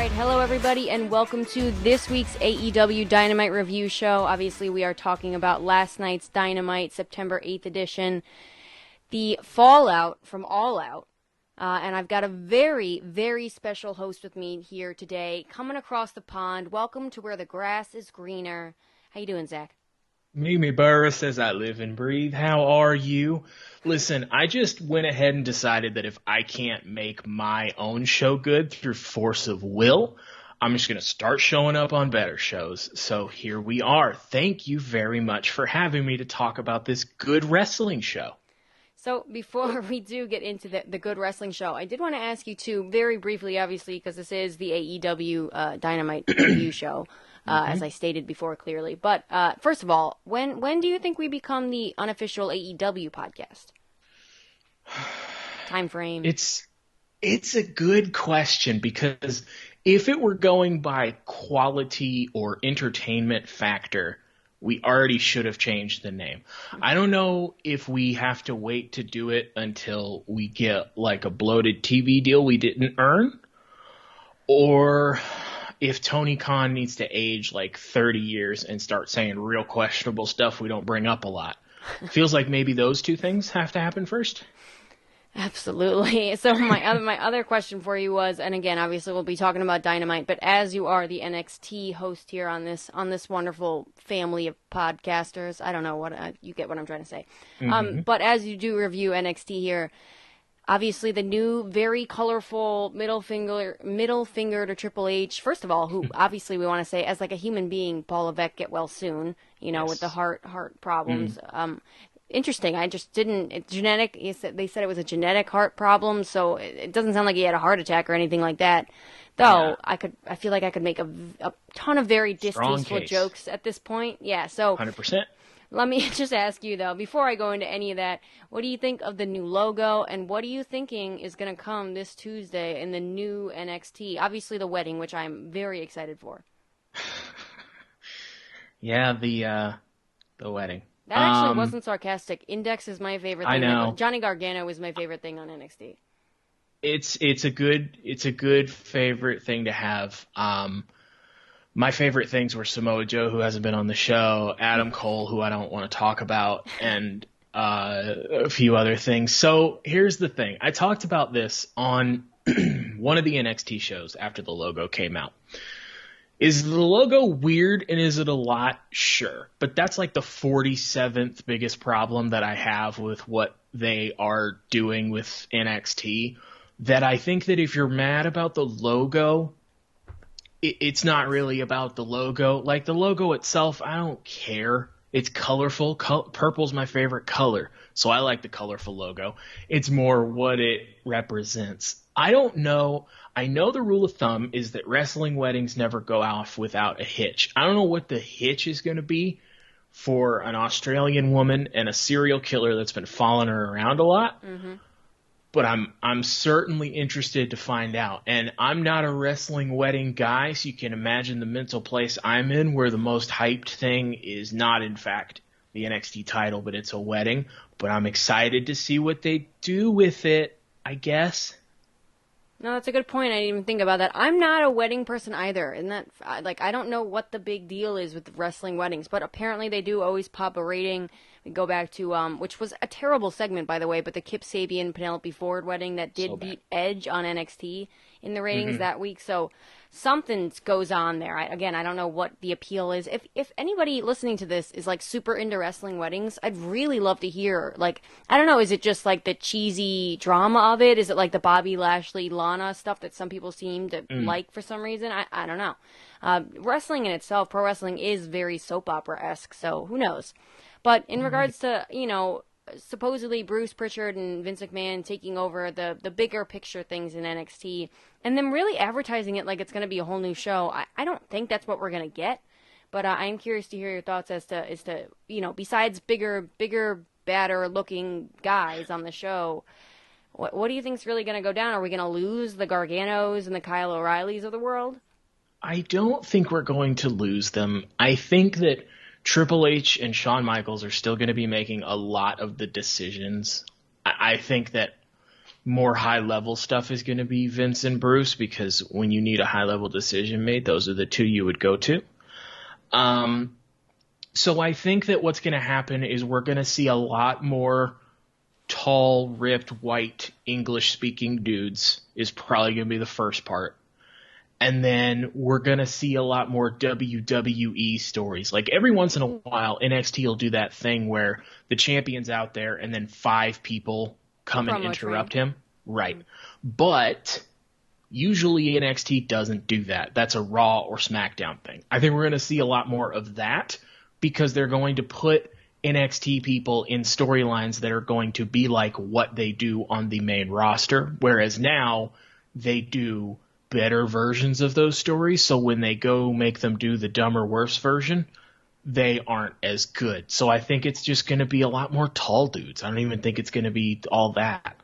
right, hello everybody, and welcome to this week's AEW Dynamite review show. Obviously, we are talking about last night's Dynamite, September 8th edition, the fallout from All Out. And I've got a very, very special host with me here today, coming across the pond. Welcome to where the grass is greener. How you doing, Zach? Me, Burris, as I live and breathe. How are you? Listen, I just went ahead and decided that if I can't make my own show good through force of will, I'm just going to start showing up on better shows. So here we are. Thank you very much for having me to talk about this good wrestling show. So before we do get into the good wrestling show, I did want to ask you too, very briefly, obviously, because this is the AEW Dynamite review show, as I stated before clearly. But first of all, when do you think we become the unofficial AEW podcast? Time frame? It's a good question, because if it were going by quality or entertainment factor, we already should have changed the name. I don't know if we have to wait to do it until we get like a bloated TV deal we didn't earn, or if Tony Khan needs to age like 30 years and start saying real questionable stuff we don't bring up a lot. Feels like maybe those two things have to happen first. Absolutely. So my other question for you was, and again, obviously we'll be talking about Dynamite, but as you are the NXT host here on this wonderful family of podcasters, I don't know what you get what I'm trying to say. But as you do review NXT here, obviously the new, very colorful middle finger to Triple H. First of all, who obviously we want to say as like a human being, Paul Levesque, get well soon. You know, with the heart problems. Interesting. I just didn't. It's genetic. They said it was a genetic heart problem, so it doesn't sound like he had a heart attack or anything like that. Though I feel like I could make a ton of very distasteful jokes at this point. Yeah. So 100%. Let me just ask you though, before I go into any of that, what do you think of the new logo, and what are you thinking is going to come this Tuesday in the new NXT? Obviously, the wedding, which I'm very excited for. Yeah, the wedding. That actually wasn't sarcastic. Index is my favorite thing. I know. Johnny Gargano is my favorite thing on NXT. It's a good favorite thing to have. My favorite things were Samoa Joe, who hasn't been on the show, Adam Cole, who I don't want to talk about, and a few other things. So here's the thing. I talked about this on one of the NXT shows after the logo came out. Is the logo weird and is it a lot? Sure. But that's like the 47th biggest problem that I have with what they are doing with NXT. That I think that if you're mad about the logo, it's not really about the logo. Like the logo itself, I don't care. It's colorful. Purple's my favorite color. So I like the colorful logo. It's more what it represents. I don't know. I know the rule of thumb is that wrestling weddings never go off without a hitch. I don't know what the hitch is going to be for an Australian woman and a serial killer that's been following her around a lot. But I'm certainly interested to find out. And I'm not a wrestling wedding guy, so you can imagine the mental place I'm in, where the most hyped thing is not, in fact, the NXT title, but it's a wedding. But I'm excited to see what they do with it, I guess. No, that's a good point. I didn't even think about that. I'm not a wedding person either. And that, like, I don't know what the big deal is with wrestling weddings, but apparently they do always pop a rating. We go back to, which was a terrible segment, by the way, but the Kip Sabian Penelope Ford wedding that did beat Edge on NXT in the ratings that week. So something goes on there. I don't know what the appeal is. If anybody listening to this is like super into wrestling weddings, I'd really love to hear. Like, I don't know, is it just like the cheesy drama of it? Is it like the Bobby Lashley, Lana stuff that some people seem to like for some reason? I don't know. Wrestling in itself, pro wrestling is very soap opera-esque, so who knows? But in regards to, you know, supposedly Bruce Pritchard and Vince McMahon taking over the bigger picture things in NXT and them really advertising it like it's going to be a whole new show, I don't think that's what we're going to get. But I'm curious to hear your thoughts as to you know, besides bigger, badder looking guys on the show, what do you think is really going to go down? Are we going to lose the Garganos and the Kyle O'Reillys of the world? I don't think we're going to lose them. I think that Triple H and Shawn Michaels are still going to be making a lot of the decisions. I think that more high-level stuff is going to be Vince and Bruce, because when you need a high-level decision made, those are the two you would go to. So I think that what's going to happen is we're going to see a lot more tall, ripped, white, English-speaking dudes is probably going to be the first part. And then we're going to see a lot more WWE stories. Like every once in a while, NXT will do that thing where the champion's out there and then 5 people come and interrupt him. Right. But usually NXT doesn't do that. That's a Raw or SmackDown thing. I think we're going to see a lot more of that because they're going to put NXT people in storylines that are going to be like what they do on the main roster, whereas now they do better versions of those stories. So when they go make them do the dumb or worse version, they aren't as good. So I think it's just going to be a lot more tall dudes. I don't even think it's going to be all that.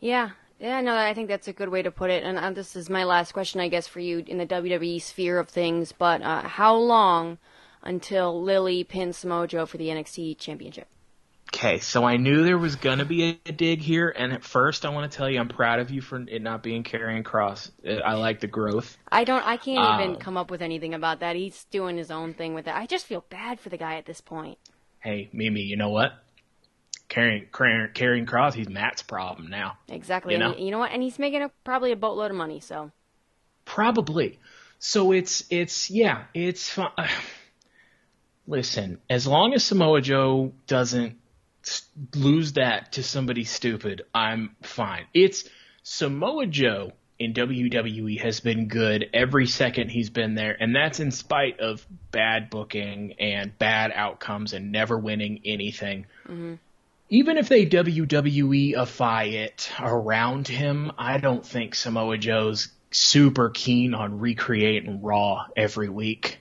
Yeah, no, I think that's a good way to put it. And this is my last question, I guess, for you in the WWE sphere of things. But how long until Lily pins Samoa Joe for the NXT Championship? Okay, so I knew there was going to be a dig here, and at first I want to tell you I'm proud of you for it not being Karrion Kross. I like the growth. I can't even come up with anything about that. He's doing his own thing with it. I just feel bad for the guy at this point. Hey, Mimi, you know what? Karrion Kross, he's Matt's problem now. Exactly. You know what? And he's making probably a boatload of money, so. Probably. So it's fun. Listen, as long as Samoa Joe doesn't lose that to somebody stupid, I'm fine. It's Samoa Joe in WWE has been good every second he's been there, and that's in spite of bad booking and bad outcomes and never winning anything. Mm-hmm. Even if they WWE-ify it around him, I don't think Samoa Joe's super keen on recreating Raw every week.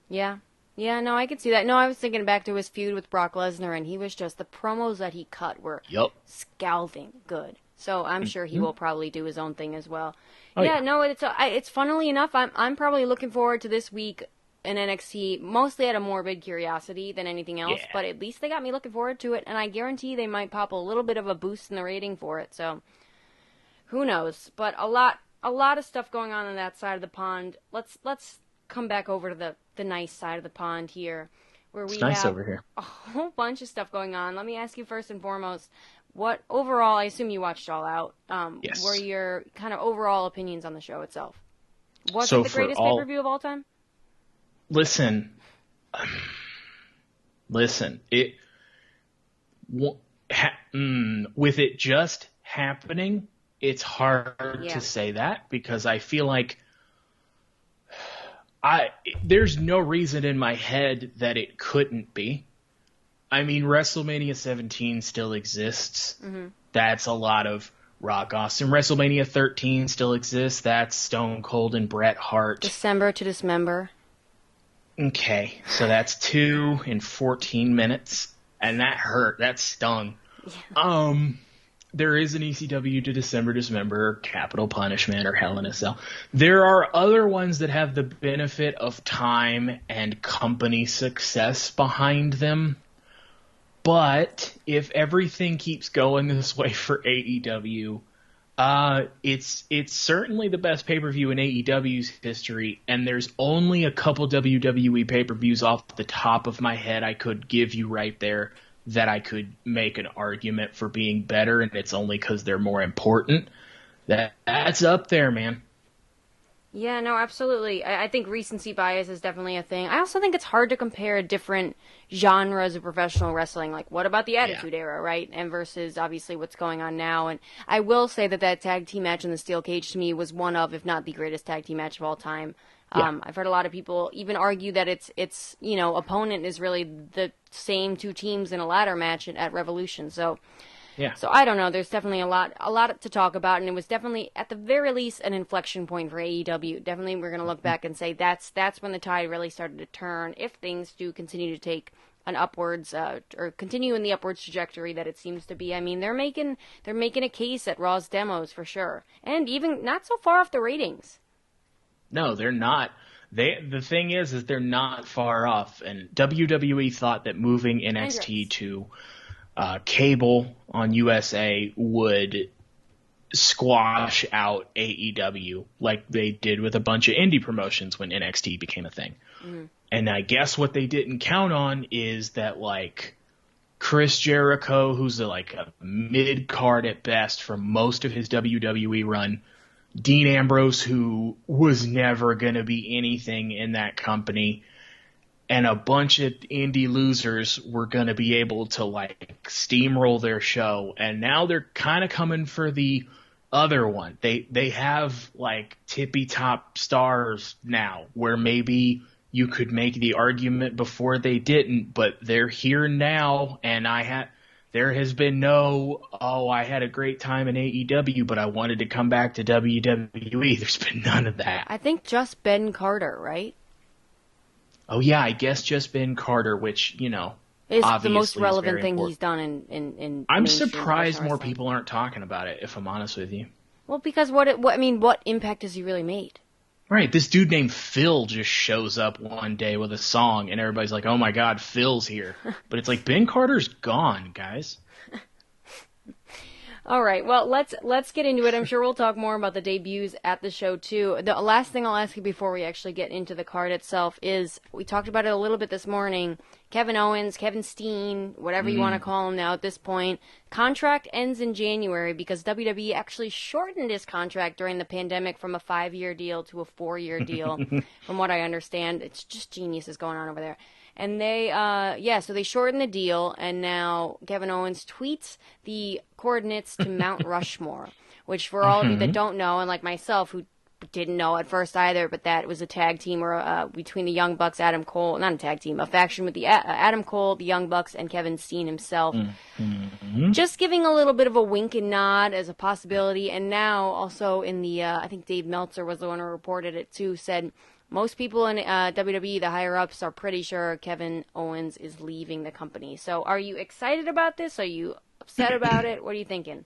Yeah. Yeah, no, I can see that. No, I was thinking back to his feud with Brock Lesnar, and he was just, the promos that he cut were scalding good. So I'm sure he will probably do his own thing as well. Oh, yeah, no, it's funnily enough, I'm probably looking forward to this week in NXT, mostly out of morbid curiosity than anything else, but at least they got me looking forward to it, and I guarantee they might pop a little bit of a boost in the rating for it, so who knows. But a lot of stuff going on that side of the pond. Let's come back over to the nice side of the pond here, where we have over here. A whole bunch of stuff going on. Let me ask you first and foremost, what overall, I assume you watched All Out, yes. were your kind of overall opinions on the show itself? Was it the greatest pay-per-view of all time? Listen, with it just happening, it's hard to say that, because I feel like there's no reason in my head that it couldn't be. I mean, WrestleMania 17 still exists. Mm-hmm. That's a lot of Rock Austin. WrestleMania 13 still exists. That's Stone Cold and Bret Hart. December to Dismember. Okay, so that's 2 in 14 minutes, and that hurt. That stung. Yeah. There is an ECW to December, Dismember, Capital Punishment, or Hell in a Cell. There are other ones that have the benefit of time and company success behind them. But if everything keeps going this way for AEW, it's certainly the best pay-per-view in AEW's history, and there's only a couple WWE pay-per-views off the top of my head I could give you right there that I could make an argument for being better, and it's only because they're more important. That's up there, man. Yeah, no, absolutely. I think recency bias is definitely a thing. I also think it's hard to compare different genres of professional wrestling. Like, what about the Attitude Era, right? And versus, obviously, what's going on now. And I will say that tag team match in the Steel Cage, to me, was one of, if not the greatest tag team match of all time. I've heard a lot of people even argue that its opponent is really the same two teams in a ladder match at Revolution. So I don't know. There's definitely a lot to talk about, and it was definitely, at the very least, an inflection point for AEW. Definitely, we're going to look back and say that's when the tide really started to turn. If things do continue to take an upwards or continue in the upwards trajectory that it seems to be, I mean, they're making a case at Raw's demos for sure, and even not so far off the ratings. No, they're not. The thing is they're not far off, and WWE thought that moving NXT to cable on USA would squash out AEW like they did with a bunch of indie promotions when NXT became a thing. Mm-hmm. And I guess what they didn't count on is that, like, Chris Jericho, who's like a mid-card at best for most of his WWE run, Dean Ambrose, who was never going to be anything in that company, and a bunch of indie losers were going to be able to, like, steamroll their show. And now they're kind of coming for the other one. They have, like, tippy-top stars now where maybe you could make the argument before they didn't, but they're here now, and there has been no, I had a great time in AEW, but I wanted to come back to WWE. There's been none of that. I think just Ben Carter, right? Oh, yeah, I guess just Ben Carter, which, you know, is obviously the most relevant thing important. He's done in I'm surprised more people aren't talking about it, if I'm honest with you. Well, because what impact has he really made? Right, this dude named Phil just shows up one day with a song, and everybody's like, oh my god, Phil's here. But it's like, Ben Carter's gone, guys. All right, well, let's get into it. I'm sure we'll talk more about the debuts at the show, too. The last thing I'll ask you before we actually get into the card itself is, we talked about it a little bit this morning, Kevin Owens, Kevin Steen, whatever you want to call him now at this point, contract ends in January because WWE actually shortened his contract during the pandemic from a 5-year deal to a 4-year deal, from what I understand. It's just geniuses going on over there. And they, so they shortened the deal, and now Kevin Owens tweets the coordinates to Mount Rushmore, which for all of you that don't know, and like myself, who didn't know at first either, but that was a tag team between the Young Bucks, Adam Cole, not a tag team, a faction with the Adam Cole, the Young Bucks, and Kevin Steen himself. Just giving a little bit of a wink and nod as a possibility, and now also in the, I think Dave Meltzer was the one who reported it too, said, most people in WWE, the higher-ups, are pretty sure Kevin Owens is leaving the company. So are you excited about this? Are you upset about it? What are you thinking?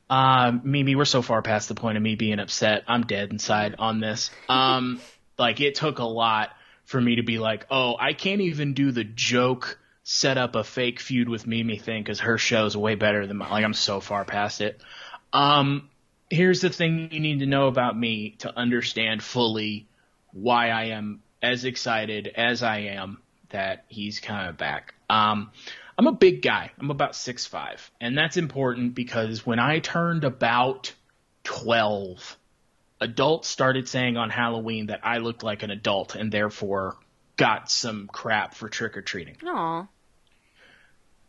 Mimi, we're so far past the point of me being upset. I'm dead inside on this. Like, it took a lot for me to be like, oh, I can't even do the joke, set up a fake feud with Mimi thing because her show's way better than mine. Like, I'm so far past it. Here's the thing you need to know about me to understand fully why I am as excited as I am that he's kind of back. I'm a big guy. I'm about 6'5", and that's important because when I turned about 12, adults started saying on Halloween that I looked like an adult and therefore got some crap for trick-or-treating. Aww.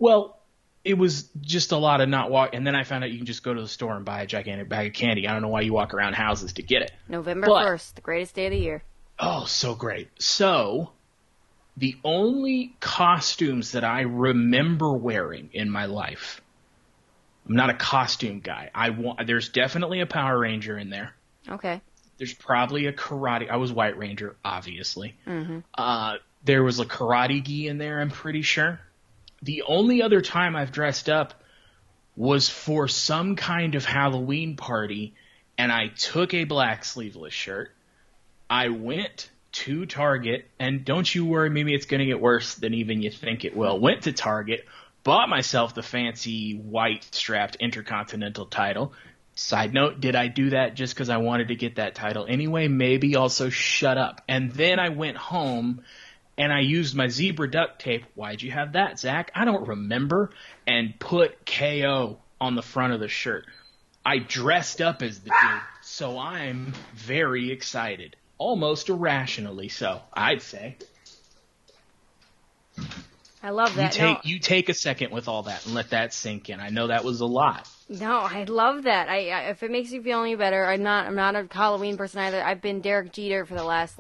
Well, it was just a lot of not walk, and then I found out you can just go to the store and buy a gigantic bag of candy. I don't know why you walk around houses to get it. November 1st, the greatest day of the year. Oh, so great. So, the only costumes that I remember wearing in my life, I'm not a costume guy. There's definitely a Power Ranger in there. Okay. There's probably a karate. I was White Ranger, obviously. There was a karate gi in there, I'm pretty sure. The only other time I've dressed up was for some kind of Halloween party, and I took a black sleeveless shirt. I went to Target, and don't you worry, maybe it's going to get worse than even you think it will. Went to Target, bought myself the fancy white strapped Intercontinental title. Side note, did I do that just because I wanted to get that title anyway? Maybe. Also, shut up. And then I went home, and I used my zebra duct tape. Why'd you have that, Zach? I don't remember. And put KO on the front of the shirt. I dressed up as the dude, so I'm very excited. Almost irrationally so, I'd say. I love that. You take a second with all that and let that sink in. I know that was a lot. No, I love that. I if it makes you feel any better, I'm not a Halloween person either. I've been Derek Jeter for the last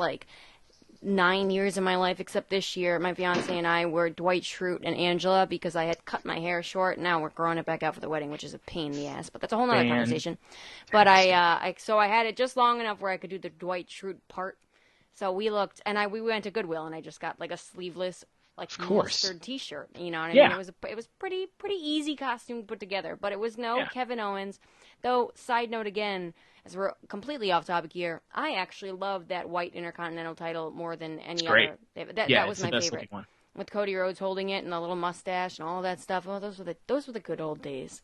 9 years of my life, except this year. My fiance and I were Dwight Schrute and Angela because I had cut my hair short. Now we're growing it back out for the wedding, which is a pain in the ass, but that's a whole nother conversation. But so I had it just long enough where I could do the Dwight Schrute part. So we looked, and we went to Goodwill, and I just got a sleeveless, mustard T-shirt. You know what I mean? It was pretty easy costume to put together, but it was Kevin Owens. Though, side note again, as we're completely off topic here, I actually love that white Intercontinental title more than any other. That was my favorite. with Cody Rhodes holding it and the little mustache and all that stuff. Oh, those were the good old days.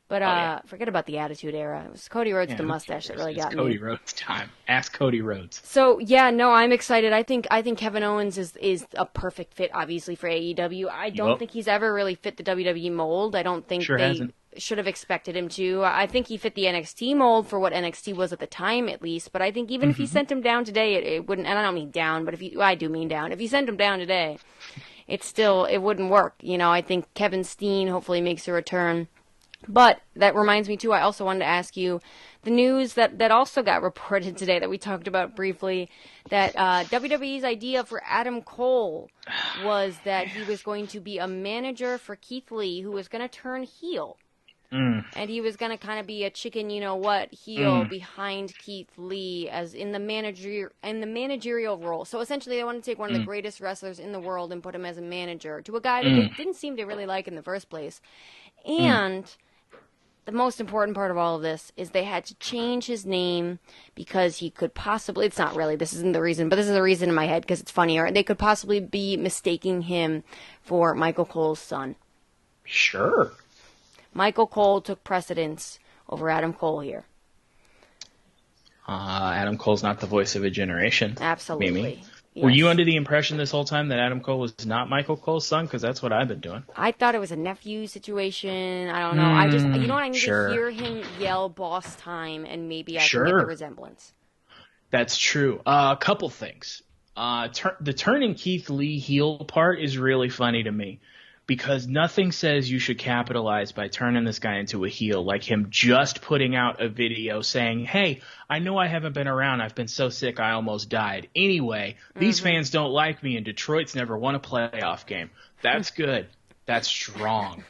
But forget about the Attitude Era. It was Cody Rhodes with the mustache that really got me. Cody Rhodes time. Ask Cody Rhodes. So yeah, no, I'm excited. I think Kevin Owens is a perfect fit, obviously, for AEW. I don't think he's ever really fit the WWE mold. I don't think they should have expected him to. I think he fit the NXT mold for what NXT was at the time, at least. But I think even if you sent him down today, it wouldn't. And I don't mean down, but I do mean down. If you sent him down today, it wouldn't work. You know, I think Kevin Steen hopefully makes a return. But that reminds me, too, I also wanted to ask you the news that also got reported today that we talked about briefly, that WWE's idea for Adam Cole was that he was going to be a manager for Keith Lee, who was going to turn heel. And he was going to kind of be a chicken, heel behind Keith Lee as in the managerial role. So essentially they wanted to take one of the greatest wrestlers in the world and put him as a manager to a guy that they didn't seem to really like in the first place. And the most important part of all of this is they had to change his name because he could possibly, it's not really, this isn't the reason, but this is the reason in my head because it's funnier. They could possibly be mistaking him for Michael Cole's son. Sure. Michael Cole took precedence over Adam Cole here. Adam Cole's not the voice of a generation. Absolutely. Mimi. Yes. Were you under the impression this whole time that Adam Cole was not Michael Cole's son? Because that's what I've been doing. I thought it was a nephew situation. I don't know. I just, I need to hear him yell boss time, and maybe I can get the resemblance. That's true. A couple things. The turning Keith Lee heel part is really funny to me. Because nothing says you should capitalize by turning this guy into a heel, like him just putting out a video saying, hey, I know I haven't been around. I've been so sick I almost died. Anyway, these fans don't like me, and Detroit's never won a playoff game. That's good. That's strong.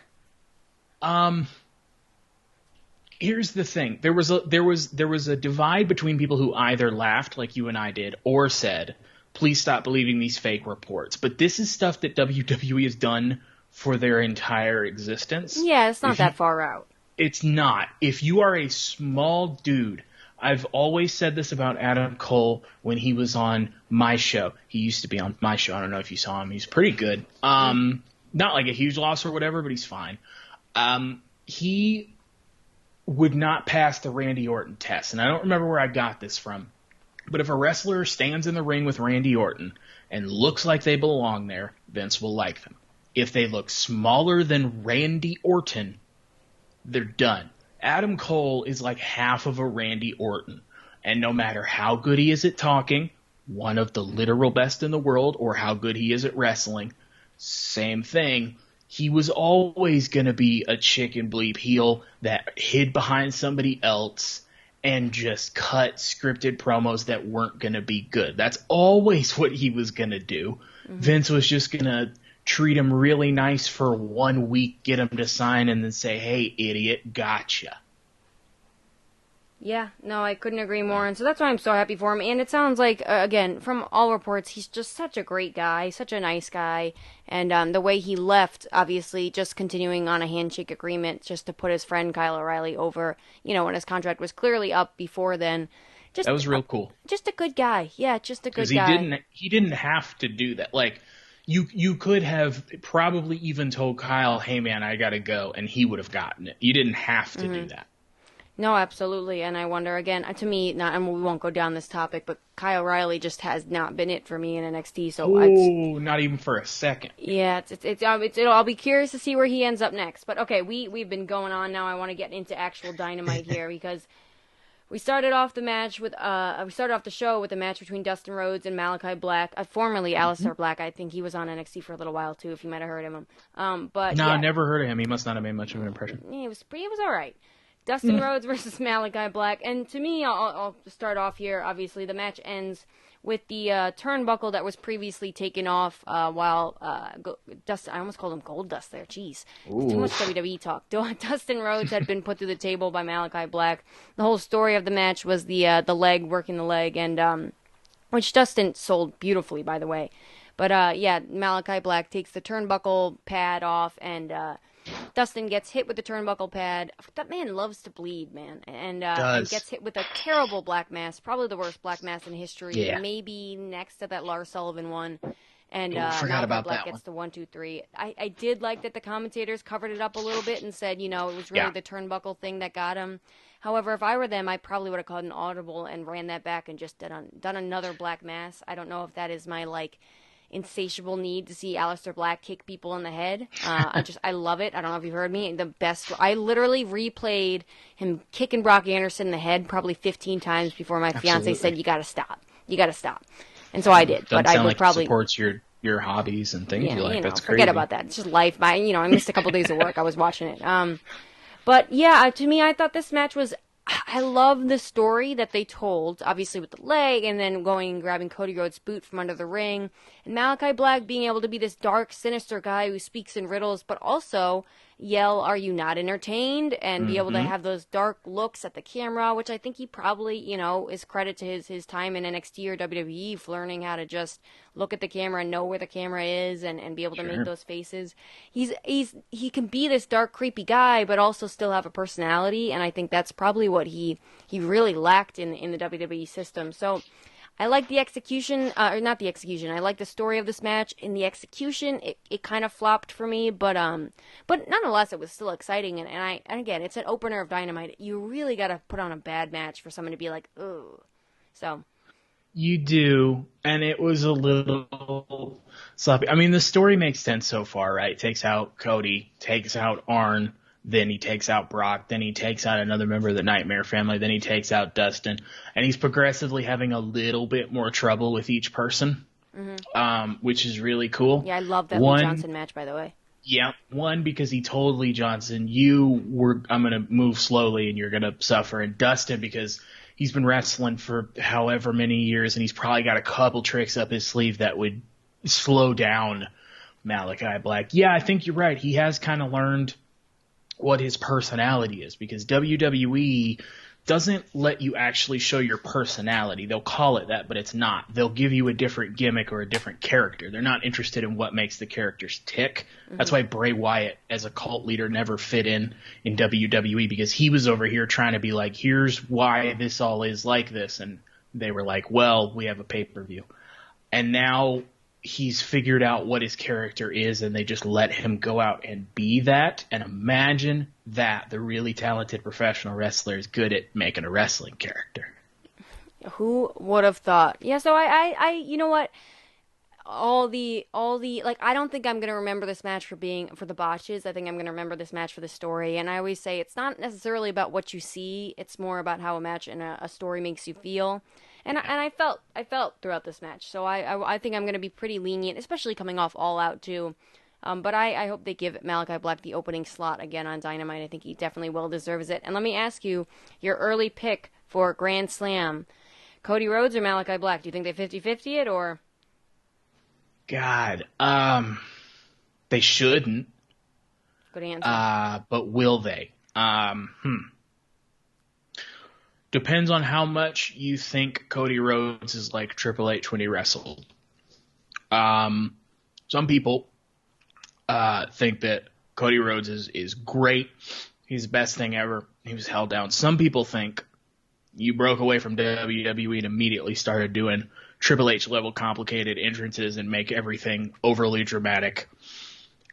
Here's the thing. There was a divide between people who either laughed like you and I did or said, please stop believing these fake reports. But this is stuff that WWE has done for their entire existence. Yeah, it's not that far out. It's not. If you are a small dude, I've always said this about Adam Cole when he was on my show. He used to be on my show. I don't know if you saw him. He's pretty good. Not like a huge loss or whatever, but he's fine. He would not pass the Randy Orton test. And I don't remember where I got this from. But if a wrestler stands in the ring with Randy Orton and looks like they belong there, Vince will like them. If they look smaller than Randy Orton, they're done. Adam Cole is like half of a Randy Orton. And no matter how good he is at talking, one of the literal best in the world, or how good he is at wrestling, same thing. He was always going to be a chicken bleep heel that hid behind somebody else and just cut scripted promos that weren't going to be good. That's always what he was going to do. Vince was just going to treat him really nice for 1 week, get him to sign, and then say, hey, idiot, gotcha. Yeah, no, I couldn't agree more. And so that's why I'm so happy for him. And it sounds like, again, from all reports, he's just such a great guy, such a nice guy. And the way he left, obviously, just continuing on a handshake agreement just to put his friend Kyle O'Reilly over, when his contract was clearly up before then. That was real cool. Just a good guy. Yeah, just a good guy. He didn't have to do that. Like, you could have probably even told Kyle, hey, man, I got to go, and he would have gotten it. You didn't have to do that. No, absolutely. And I wonder, again, to me, and we won't go down this topic, but Kyle O'Reilly just has not been it for me in NXT. So not even for a second. Yeah, I'll be curious to see where he ends up next. But okay, we've been going on now. I want to get into actual Dynamite here because we started off the show with a match between Dustin Rhodes and Malachi Black, formerly Aleister Black. I think he was on NXT for a little while too, if you might have heard of him. I never heard of him. He must not have made much of an impression. Yeah, it was all right. Dustin Rhodes versus Malachi Black. And to me, I'll start off here. Obviously, the match ends with the turnbuckle that was previously taken off while Dustin, I almost called him Gold Dust there. Jeez. Too much WWE talk. Dustin Rhodes had been put through the table by Malachi Black. The whole story of the match was the leg, working the leg, and which Dustin sold beautifully, by the way. But, Malachi Black takes the turnbuckle pad off, and Dustin gets hit with the turnbuckle pad. That man loves to bleed, man. And gets hit with a terrible black mass, probably the worst black mass in history, maybe next to that Lars Sullivan one. And Forgot Malachi about Black that gets one. the 1, 2, 3. I did like that the commentators covered it up a little bit and said, it was really the turnbuckle thing that got him. However, if I were them, I probably would have called an audible and ran that back and just done another Black Mass. I don't know if that is my insatiable need to see Aleister Black kick people in the head. I love it. I don't know if you've heard me. I literally replayed him kicking Brock Anderson in the head probably 15 times before my fiance said, "You got to stop. You got to stop." And so I did. Doesn't but I sound would like probably it supports your hobbies and things you like. That's forget crazy. about that. It's just life. I missed a couple days of work. I was watching it. But yeah, to me, I thought this match was. I love the story that they told, obviously with the leg, and then going and grabbing Cody Rhodes' boot from under the ring, and Malachi Black being able to be this dark, sinister guy who speaks in riddles, but also yell, "Are you not entertained?" and be able to have those dark looks at the camera, which I think he probably, is credit to his time in NXT or WWE for learning how to just look at the camera and know where the camera is and be able to make those faces. He can be this dark, creepy guy, but also still have a personality, and I think that's probably what he really lacked in the WWE system. So I like the execution, or not the execution. I like the story of this match. In the execution, it kind of flopped for me, but nonetheless, it was still exciting. And again, it's an opener of Dynamite. You really got to put on a bad match for someone to be like, ugh. So You do, and it was a little sloppy. I mean, the story makes sense so far, right? Takes out Cody, takes out Arn, then he takes out Brock, then he takes out another member of the Nightmare family, then he takes out Dustin, and he's progressively having a little bit more trouble with each person, which is really cool. Yeah, I love that Lee Johnson match, by the way. Yeah, one, because he told Lee Johnson, I'm going to move slowly and you're going to suffer. And Dustin, because he's been wrestling for however many years and he's probably got a couple tricks up his sleeve that would slow down Malachi Black. Yeah, I think you're right. He has kind of learned what his personality is, because WWE doesn't let you actually show your personality. They'll call it that, but it's not. They'll give you a different gimmick or a different character. They're not interested in what makes the characters tick. That's why Bray Wyatt, as a cult leader, never fit in WWE, because he was over here trying to be like, here's why this all is like this. And they were like, well, we have a pay-per-view. And now he's figured out what his character is, and they just let him go out and be that. And imagine that the really talented professional wrestler is good at making a wrestling character. Who would have thought? Yeah, so I you know what? All the I don't think I'm gonna remember this match for the botches. I think I'm gonna remember this match for the story. And I always say it's not necessarily about what you see; it's more about how a match and a story makes you feel. And I felt throughout this match. So I think I'm gonna be pretty lenient, especially coming off All Out too. But I hope they give Malachi Black the opening slot again on Dynamite. I think he definitely well deserves it. And let me ask you your early pick for Grand Slam: Cody Rhodes or Malachi Black? Do you think they 50-50 it, or? God, they shouldn't. Good answer. But will they? Depends on how much you think Cody Rhodes is like Triple H when he wrestled. Some people think that Cody Rhodes is great. He's the best thing ever. He was held down. Some people think you broke away from WWE and immediately started doing Triple H level complicated entrances and make everything overly dramatic.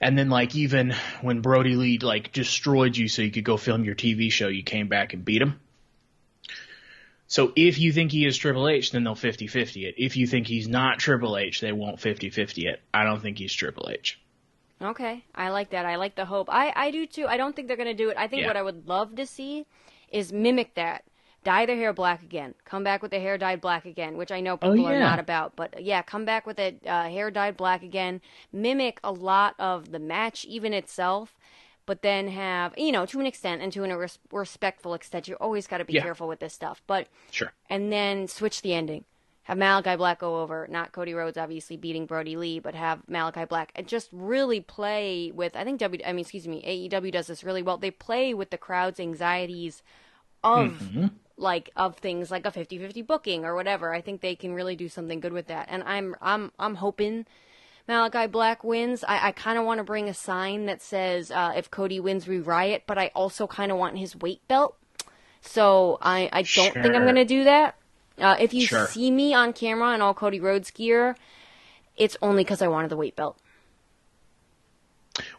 And then even when Brody Lee destroyed you so you could go film your TV show, you came back and beat him. So if you think he is Triple H, then they'll 50-50 it. If you think he's not Triple H, they won't 50-50 it. I don't think he's Triple H. Okay, I like that. I like the hope. I do too. I don't think they're going to do it. I think what I would love to see is mimic that. Dye their hair black again. Come back with the hair dyed black again, which I know people are not about. But yeah, come back with it hair dyed black again. Mimic a lot of the match, even itself. But then have, to an extent and to a respectful extent, you always got to be careful with this stuff. But sure. And then switch the ending. Have Malachi Black go over, not Cody Rhodes obviously beating Brody Lee, but have Malachi Black and just really play with, I think AEW does this really well. They play with the crowd's anxieties of of things like a 50-50 booking or whatever. I think they can really do something good with that. And I'm hoping Malachi Black wins. I kind of want to bring a sign that says, if Cody wins, we riot, but I also kind of want his weight belt. So I don't think I'm going to do that. If you see me on camera in all Cody Rhodes gear, it's only because I wanted the weight belt.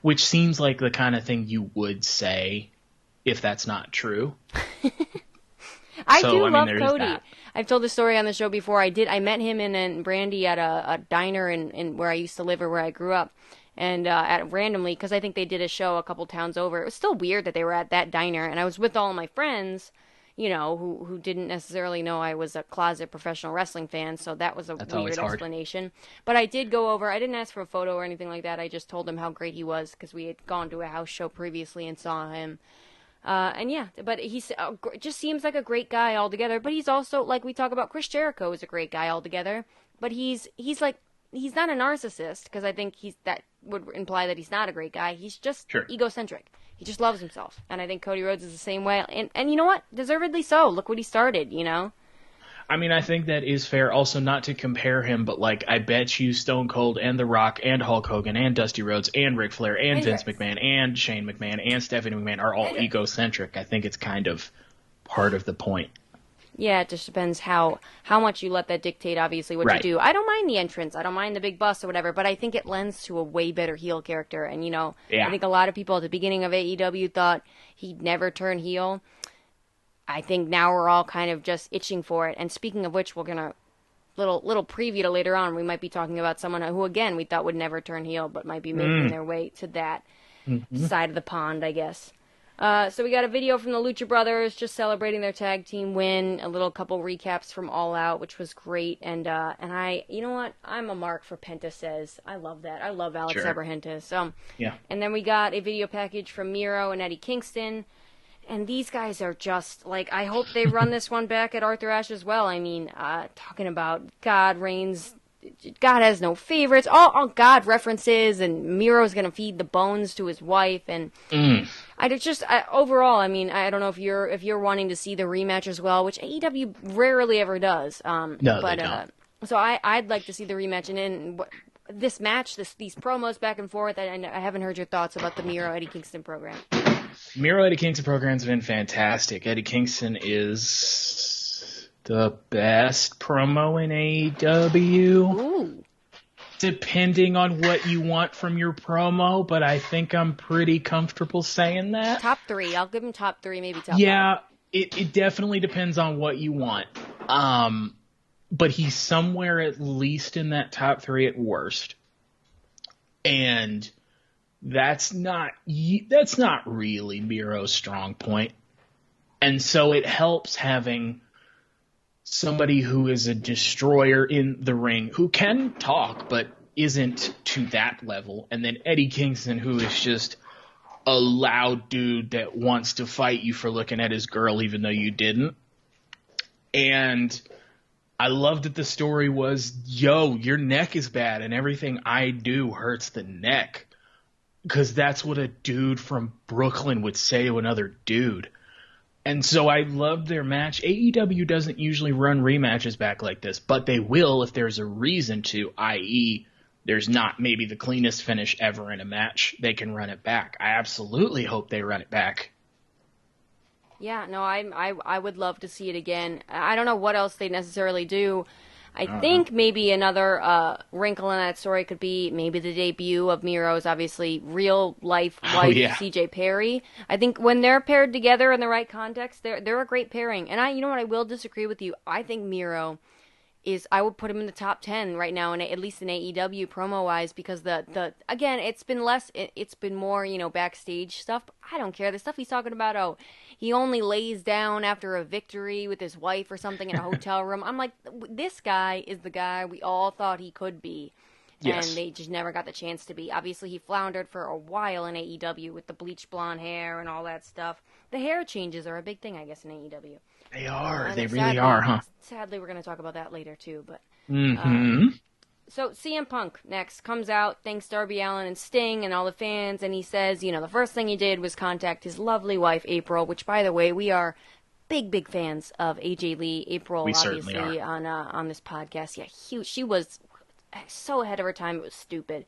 Which seems like the kind of thing you would say if that's not true. I love Cody. That. I've told the story on the show before. I met him and Brandy at a diner in where I used to live or where I grew up. And randomly, because I think they did a show a couple towns over. It was still weird that they were at that diner. And I was with all my friends, you know, who didn't necessarily know I was a closet professional wrestling fan. So that was a weird explanation. But I did go over. I didn't ask for a photo or anything like that. I just told him how great he was because we had gone to a house show previously and saw him. And yeah, but he's just seems like a great guy altogether. But he's also, like we talk about, Chris Jericho is a great guy altogether. But he's not a narcissist, because I think that would imply that he's not a great guy. He's just egocentric. He just loves himself. And I think Cody Rhodes is the same way. And you know what? Deservedly so. Look what he started, you know? I mean, I think that is fair. Also, not to compare him, but, like, I bet you Stone Cold and The Rock and Hulk Hogan and Dusty Rhodes and Ric Flair and Vince McMahon and Shane McMahon and Stephanie McMahon are all egocentric. I think it's kind of part of the point. Yeah, it just depends how much you let that dictate, obviously, what you do. I don't mind the entrance. I don't mind the big bust or whatever, but I think it lends to a way better heel character. And, you know, I think a lot of people at the beginning of AEW thought he'd never turn heel. I think now we're all kind of just itching for it. And speaking of which, we're going to, little preview to later on, we might be talking about someone who, again, we thought would never turn heel, but might be making their way to that side of the pond, I guess. So we got a video from the Lucha Brothers just celebrating their tag team win, a little couple recaps from All Out, which was great. And I, you know what? I'm a mark for Penta Says. I love that. I love Alex Abrahantes. And then we got a video package from Miro and Eddie Kingston. And these guys are just, like, I hope they run this one back at Arthur Ashe as well. I mean, talking about God reigns, God has no favorites, all God references, and Miro's going to feed the bones to his wife. And overall, I mean, I don't know if you're wanting to see the rematch as well, which AEW rarely ever does. No, they don't. So I'd like to see the rematch. And then this match, these promos back and forth, I haven't heard your thoughts about the Miro Eddie Kingston program. Miro Eddie Kingston program's been fantastic. Eddie Kingston is the best promo in AEW. Ooh. Depending on what you want from your promo, but I think I'm pretty comfortable saying that. Top 3. I'll give him top 3, maybe top 5. Yeah, it definitely depends on what you want. But he's somewhere at least in that top 3 at worst. And that's not really Miro's strong point. And so it helps having somebody who is a destroyer in the ring, who can talk but isn't to that level. And then Eddie Kingston, who is just a loud dude that wants to fight you for looking at his girl even though you didn't. And I love that the story was, yo, your neck is bad and everything I do hurts the neck. Because that's what a dude from Brooklyn would say to another dude. And so I loved their match. AEW doesn't usually run rematches back like this, but they will if there's a reason to, i.e. there's not maybe the cleanest finish ever in a match. They can run it back. I absolutely hope they run it back. Yeah, no, I would love to see it again. I don't know what else they necessarily do. I think maybe another wrinkle in that story could be maybe the debut of Miro's obviously real life wife, CJ Perry. I think when they're paired together in the right context, they're a great pairing. And you know what, I will disagree with you. I think Miro I would put him in the top 10 right now, at least in AEW promo wise, because again, it's been less, it's been more, backstage stuff. But I don't care. The stuff he's talking about, he only lays down after a victory with his wife or something in a hotel room. I'm like, this guy is the guy we all thought he could be. Yes. And they just never got the chance to be. Obviously, he floundered for a while in AEW with the bleached blonde hair and all that stuff. The hair changes are a big thing, I guess, in AEW. They are. They really are, huh? Sadly, we're going to talk about that later, too. But So CM Punk next comes out, thanks Darby Allin and Sting and all the fans, and he says, the first thing he did was contact his lovely wife, April, which, by the way, we are big fans of AJ Lee. April, we obviously, on this podcast. Yeah, huge. She was so ahead of her time, it was stupid.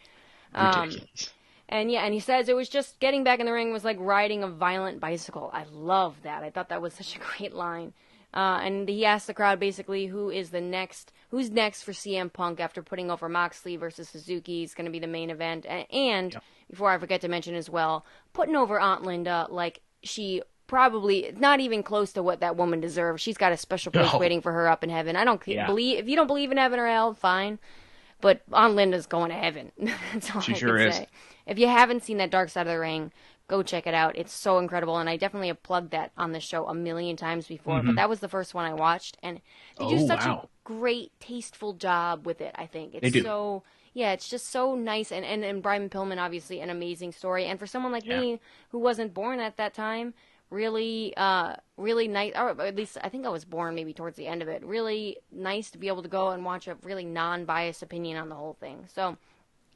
Ridiculous. And he says it was just getting back in the ring was like riding a violent bicycle. I love that. I thought that was such a great line. And he asked the crowd basically who is the next who's next for CM Punk after putting over Moxley versus Suzuki is going to be the main event. And before I forget to mention as well, putting over Aunt Linda like she probably not even close to what that woman deserves. She's got a special place waiting for her up in heaven. I don't believe, if you don't believe in heaven or hell, fine. But Aunt Linda's going to heaven. That's all She I sure can is. say. If you haven't seen that Dark Side of the Ring, go check it out. It's so incredible, and I definitely have plugged that on the show a million times before, but that was the first one I watched, and they do such a great, tasteful job with it, I think. It's so, it's just so nice, and Bryan Pillman, obviously, an amazing story, and for someone like me, who wasn't born at that time, really nice, or at least I think I was born maybe towards the end of it, really nice to be able to go and watch a really non-biased opinion on the whole thing, so...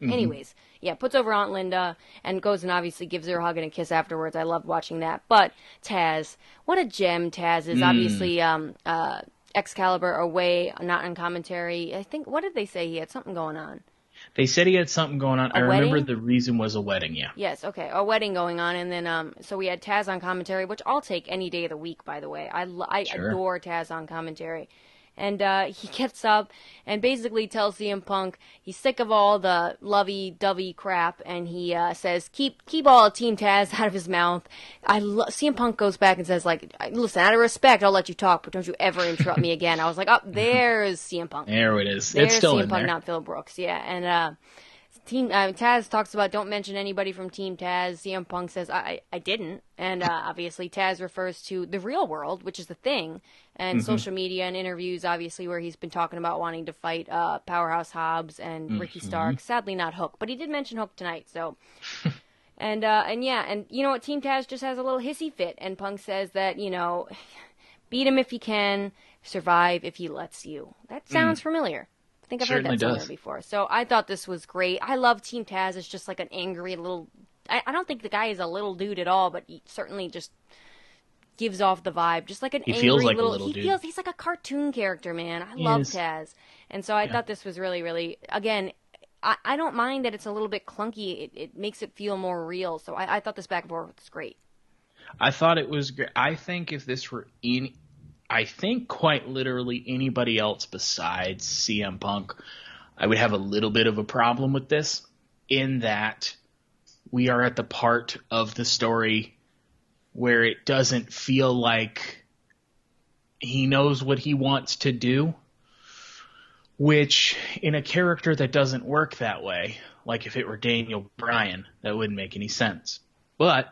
Anyways, puts over Aunt Linda and goes and obviously gives her a hug and a kiss afterwards. I loved watching that. But Taz, what a gem Taz is. Obviously, Excalibur away, not on commentary. I think, what did they say? He had something going on. They said he had something going on. I remember the reason was a wedding, Yes, okay, a wedding going on. And then, so we had Taz on commentary, which I'll take any day of the week, by the way. I adore Taz on commentary. And he gets up and basically tells CM Punk he's sick of all the lovey-dovey crap, and he says, keep all Team Taz out of his mouth. CM Punk goes back and says, like, listen, out of respect, I'll let you talk, but don't you ever interrupt me again. I was like, there's CM Punk. There it is. There's it's still CM in Punk, there. not Phil Brooks. Yeah, and Taz talks about don't mention anybody from Team Taz. CM Punk says, I didn't. And obviously Taz refers to the real world, which is the thing, and social media and interviews, obviously, where he's been talking about wanting to fight Powerhouse Hobbs and Ricky Starks. Sadly not Hook, but he did mention Hook tonight, so... and you know what, Team Taz just has a little hissy fit, and Punk says that, beat him if you can, survive if he lets you. That sounds familiar. I think I've heard that somewhere before. So I thought this was great. I love Team Taz. It's just like an angry little... I don't think the guy is a little dude at all, but he certainly just gives off the vibe. Just like an angry feels like little... a little dude. He's like a cartoon character, man. I love Taz. And so I thought this was really, really... Again, I don't mind that it's a little bit clunky. It makes it feel more real. So I thought this back and forth was great. I thought it was great. I think if this were... I think quite literally anybody else besides CM Punk, I would have a little bit of a problem with this, in that we are at the part of the story where it doesn't feel like he knows what he wants to do, which in a character that doesn't work that way, like if it were Daniel Bryan, that wouldn't make any sense. But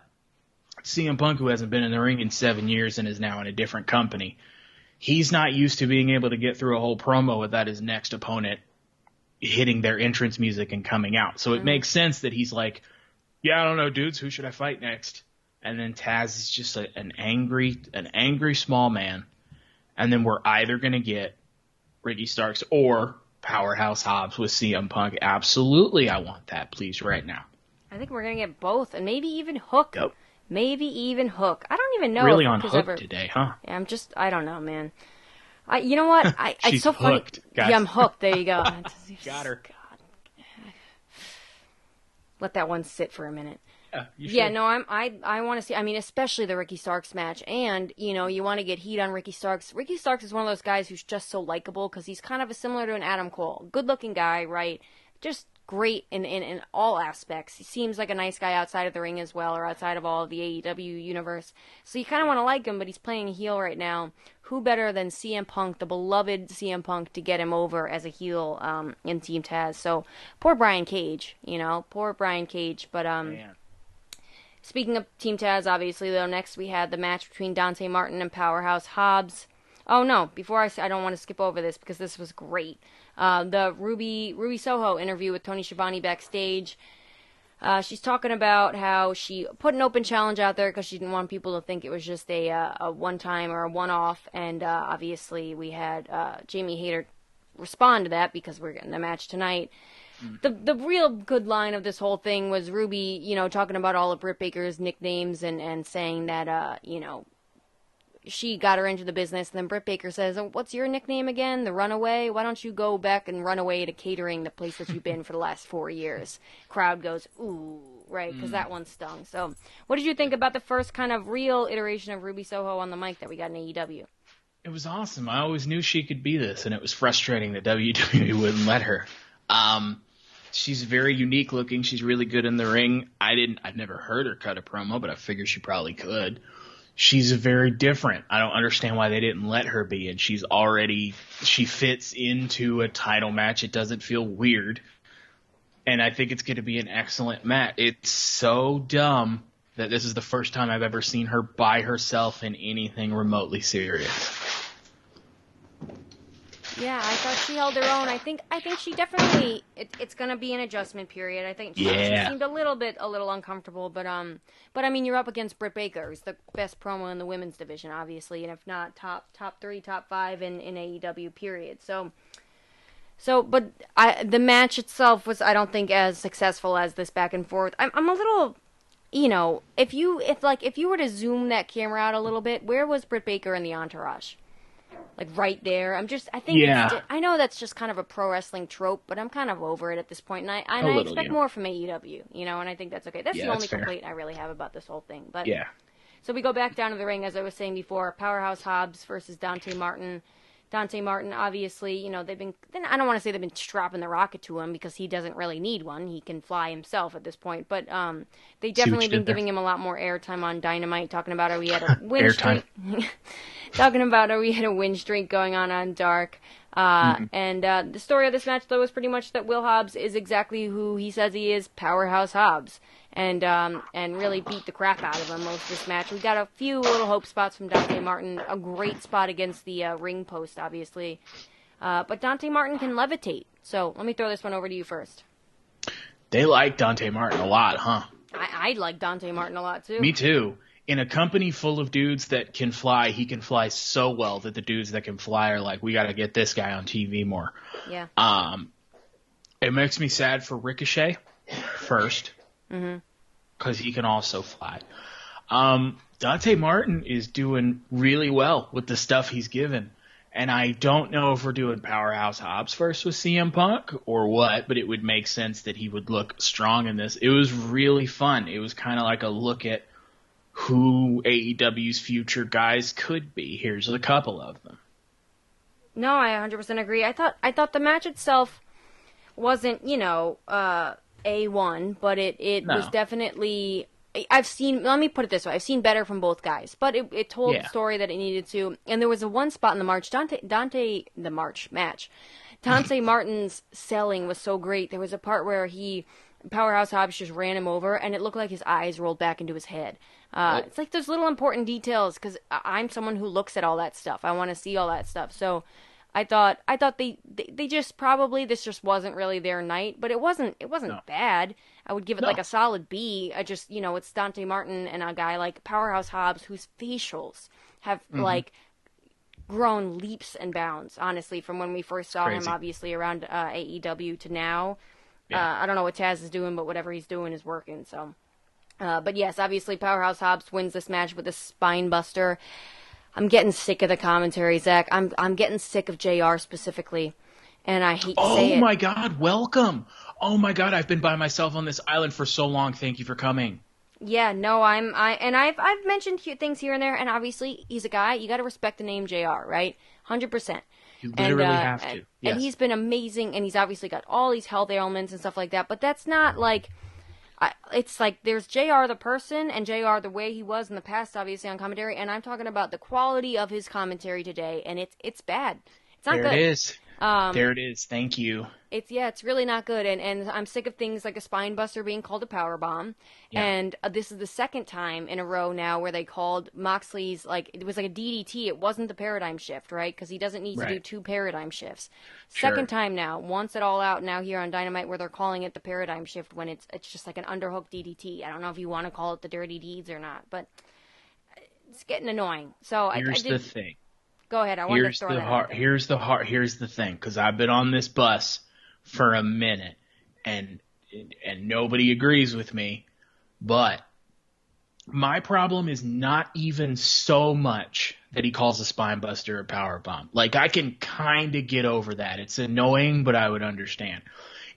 CM Punk, who hasn't been in the ring in 7 years and is now in a different company, he's not used to being able to get through a whole promo without his next opponent hitting their entrance music and coming out. So it makes sense that he's like, I don't know, dudes, who should I fight next? And then Taz is just an angry small man. And then we're either going to get Ricky Starks or Powerhouse Hobbs with CM Punk. Absolutely, I want that, please, right now. I think we're going to get both, and maybe even Hook. Yep. Maybe even Hook. I don't even know. Really on Hook today, huh? Yeah, I don't know, man. You know what? She's it's so hooked, funny. guys. Yeah, I'm hooked. There you go. Got her. God. Let that one sit for a minute. Yeah, you should. Yeah, no, I want to see, I mean, especially the Ricky Starks match, and, you want to get heat on Ricky Starks. Ricky Starks is one of those guys who's just so likable, because he's kind of similar to an Adam Cole. Good-looking guy, right? Just great in all aspects. He seems like a nice guy outside of the ring as well, or outside of all of the AEW universe. So you kind of want to like him, but he's playing a heel right now. Who better than CM Punk, the beloved CM Punk, to get him over as a heel in Team Taz? So poor Brian Cage, poor Brian Cage. But Man. Speaking of Team Taz, obviously, though, next we had the match between Dante Martin and Powerhouse Hobbs. Oh, no, before I don't want to skip over this, because this was great. The Ruby Soho interview with Tony Schiavone backstage. She's talking about how she put an open challenge out there because she didn't want people to think it was just a one-time or a one-off. And obviously we had Jamie Hayter respond to that because we're getting the match tonight. The real good line of this whole thing was Ruby, talking about all of Britt Baker's nicknames and saying that, she got her into the business. And then Britt Baker says, what's your nickname again? The Runaway? Why don't you go back and run away to catering, the place that you've been for the last 4 years? Crowd goes, ooh, right, because that one stung. So what did you think about the first kind of real iteration of Ruby Soho on the mic that we got in AEW? It was awesome. I always knew she could be this, and it was frustrating that WWE wouldn't let her. She's very unique looking. She's really good in the ring. I've never heard her cut a promo, but I figure she probably could. She's very different. I don't understand why they didn't let her be, and she fits into a title match. It doesn't feel weird, and I think it's going to be an excellent match. It's so dumb that this is the first time I've ever seen her by herself in anything remotely serious. Yeah, I thought she held her own. I think she definitely. It's gonna be an adjustment period. I think she seemed a little uncomfortable, but I mean, you're up against Britt Baker, who's the best promo in the women's division, obviously, and if not top 3, top 5 in AEW period. But the match itself was, I don't think, as successful as this back and forth. I'm a little, if you were to zoom that camera out a little bit, where was Britt Baker in the entourage? Like right there. I know that's just kind of a pro wrestling trope, but I'm kind of over it at this point, and I expect more from AEW, and I think that's okay. That's the only complaint I really have about this whole thing. But yeah. So we go back down to the ring, as I was saying before. Powerhouse Hobbs versus Dante Martin. Dante Martin, obviously, I don't want to say they've been strapping the rocket to him because he doesn't really need one. He can fly himself at this point. But they definitely been giving him a lot more airtime on Dynamite, talking about how he had a win streak. Talking about how he had a win streak going on Dark. And the story of this match, though, is pretty much that Will Hobbs is exactly who he says he is, Powerhouse Hobbs. And really beat the crap out of him most of this match. We got a few little hope spots from Dante Martin. A great spot against the ring post, obviously. But Dante Martin can levitate. So let me throw this one over to you first. They like Dante Martin a lot, huh? I like Dante Martin a lot, too. Me too. In a company full of dudes that can fly, he can fly so well that the dudes that can fly are like, we got to get this guy on TV more. Yeah. It makes me sad for Ricochet first. Because he can also fly. Dante Martin is doing really well with the stuff he's given. And I don't know if we're doing Powerhouse Hobbs first with CM Punk or what, but it would make sense that he would look strong in this. It was really fun. It was kind of like a look at who AEW's future guys could be. Here's a couple of them. No, I 100% agree. I thought the match itself wasn't, A1, but it was definitely. Let me put it this way, I've seen better from both guys, but it told the story that it needed to. And there was a one spot in the March, the March match. Dante Martin's selling was so great. There was a part where Powerhouse Hobbs just ran him over, and it looked like his eyes rolled back into his head. It's like those little important details, because I'm someone who looks at all that stuff. I want to see all that stuff. So I thought they just probably, this just wasn't really their night, but it wasn't bad. I would give it like a solid B. I just, it's Dante Martin and a guy like Powerhouse Hobbs whose facials have like grown leaps and bounds, honestly, from when we first saw him, obviously around AEW to now. Yeah. I don't know what Taz is doing, but whatever he's doing is working. So, but yes, obviously Powerhouse Hobbs wins this match with a spine buster. I'm getting sick of the commentary, Zach. I'm getting sick of JR specifically, and I hate to say it. Oh my God, welcome! Oh my God, I've been by myself on this island for so long. Thank you for coming. Yeah, no, I've mentioned things here and there, and obviously he's a guy. You got to respect the name JR, right? 100%. You literally have to. Yes. And he's been amazing, and he's obviously got all these health ailments and stuff like that. But that's not like. It's like there's JR the person and JR the way he was in the past, obviously, on commentary, and I'm talking about the quality of his commentary today, and it's bad. It's not good. There it is. There it is. Thank you. It's really not good, and I'm sick of things like a spine buster being called a power bomb, and this is the second time in a row now where they called Moxley's, like, it was like a DDT. It wasn't the paradigm shift, right? Because he doesn't need to do 2 paradigm shifts. Second time now, once it all out now here on Dynamite where they're calling it the paradigm shift when it's just like an underhook DDT. I don't know if you want to call it the dirty deeds or not, but it's getting annoying. So here's the thing. Go ahead. I wanted to throw that out there. Here's the thing, because I've been on this bus for a minute, and nobody agrees with me, but my problem is not even so much that he calls a spine buster a power bomb. Like, I can kind of get over that. It's annoying, but I would understand.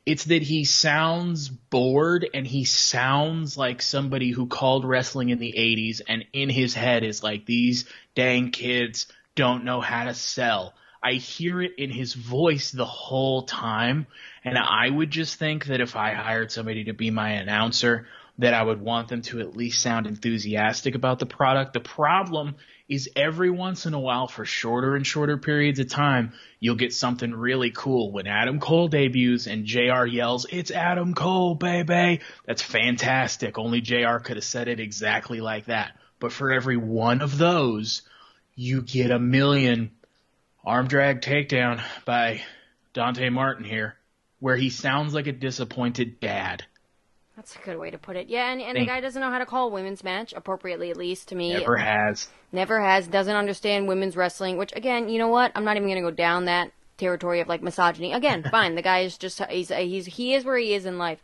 It's that he sounds bored, and he sounds like somebody who called wrestling in the 80s and in his head is like, these dang kids don't know how to sell. I hear it in his voice the whole time, and I would just think that if I hired somebody to be my announcer, that I would want them to at least sound enthusiastic about the product. The problem is every once in a while, for shorter and shorter periods of time, you'll get something really cool. When Adam Cole debuts and JR yells, "It's Adam Cole, baby!" That's fantastic. Only JR could have said it exactly like that. But for every one of those, you get a million arm drag takedown by Dante Martin here, where he sounds like a disappointed dad. That's a good way to put it. Yeah, and the guy doesn't know how to call a women's match, appropriately at least, to me. Never has. Never has. Doesn't understand women's wrestling, which, again, you know what? I'm not even going to go down that territory of, like, misogyny. Again, fine. The guy is just, he is where he is in life.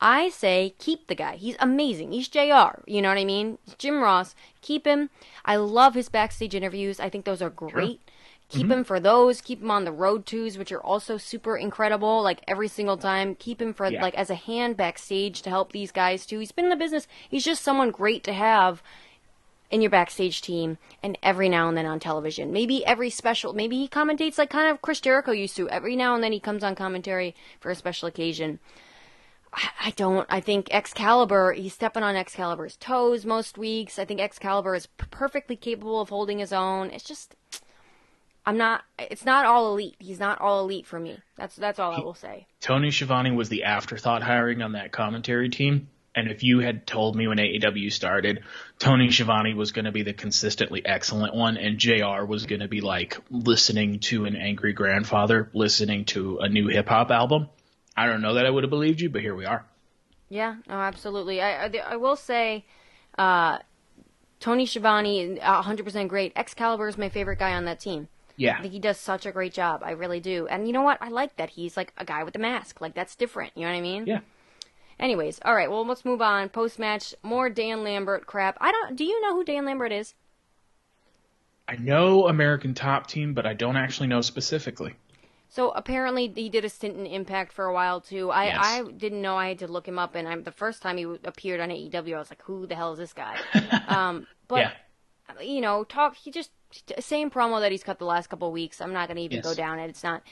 I say keep the guy. He's amazing. He's JR. You know what I mean? Jim Ross. Keep him. I love his backstage interviews. I think those are great. Sure. Keep him for those. Keep him on the road twos, which are also super incredible, like every single time. Keep him for like as a hand backstage to help these guys too. He's been in the business. He's just someone great to have in your backstage team, and every now and then on television. Maybe every special. Maybe he commentates like kind of Chris Jericho used to. Every now and then he comes on commentary for a special occasion. I think Excalibur, he's stepping on Excalibur's toes most weeks. I think Excalibur is perfectly capable of holding his own. It's just, it's not all elite. He's not all elite for me. That's all I will say. Tony Schiavone was the afterthought hiring on that commentary team. And if you had told me when AEW started, Tony Schiavone was going to be the consistently excellent one, and JR was going to be like listening to an angry grandfather, listening to a new hip-hop album, I don't know that I would have believed you, but here we are. Yeah, no, absolutely. I will say Tony Schiavone, 100% great. Excalibur is my favorite guy on that team. Yeah. I think he does such a great job. I really do. And you know what? I like that. He's like a guy with a mask. Like, that's different. You know what I mean? Yeah. Anyways, all right, well, let's move on. Post-match, more Dan Lambert crap. Do you know who Dan Lambert is? I know American Top Team, but I don't actually know specifically. So apparently he did a stint in Impact for a while too. I didn't know. I had to look him up, and the first time he appeared on AEW, I was like, "Who the hell is this guy?" But you know, he just same promo that he's cut the last couple of weeks. I'm not going to even go down it. It's not.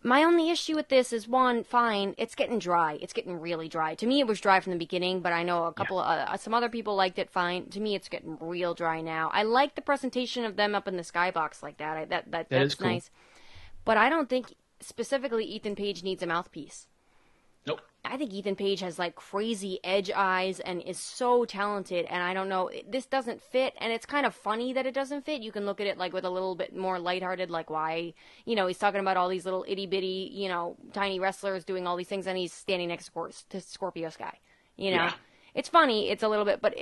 My only issue with this is one, fine, it's getting dry. It's getting really dry. To me, it was dry from the beginning, but I know a couple, some other people liked it fine. To me, it's getting real dry now. I like the presentation of them up in the skybox like that. That's cool. Nice. But I don't think specifically Ethan Page needs a mouthpiece. Nope. I think Ethan Page has like crazy edge eyes and is so talented, and I don't know, this doesn't fit, and it's kind of funny that it doesn't fit. You can look at it like with a little bit more lighthearted, like why, you know, he's talking about all these little itty bitty, you know, tiny wrestlers doing all these things, and he's standing next to Scorpio Sky. You know, it's funny, it's a little bit, but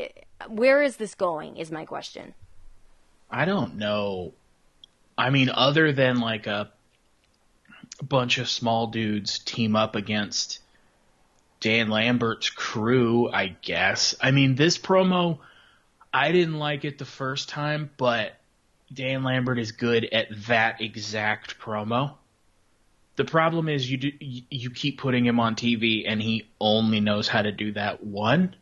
where is this going? Is my question. I don't know. I mean, other than like a bunch of small dudes team up against Dan Lambert's crew, I guess. I mean, this promo, I didn't like it the first time, but Dan Lambert is good at that exact promo. The problem is you keep putting him on TV, and he only knows how to do that one.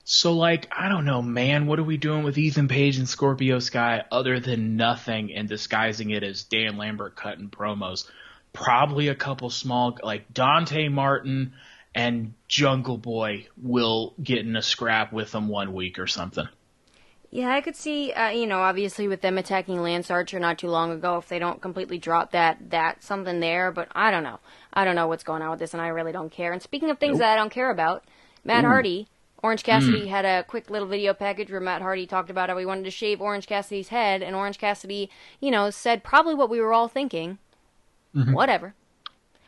So, like, I don't know, man, what are we doing with Ethan Page and Scorpio Sky other than nothing and disguising it as Dan Lambert cutting promos? Probably a couple small, like Dante Martin and Jungle Boy will get in a scrap with them 1 week or something. Yeah, I could see, you know, obviously with them attacking Lance Archer not too long ago, if they don't completely drop that something there, but I don't know. I don't know what's going on with this, and I really don't care. And speaking of things that I don't care about, Matt Hardy, Orange Cassidy had a quick little video package where Matt Hardy talked about how he wanted to shave Orange Cassidy's head, and Orange Cassidy, you know, said probably what we were all thinking. Whatever.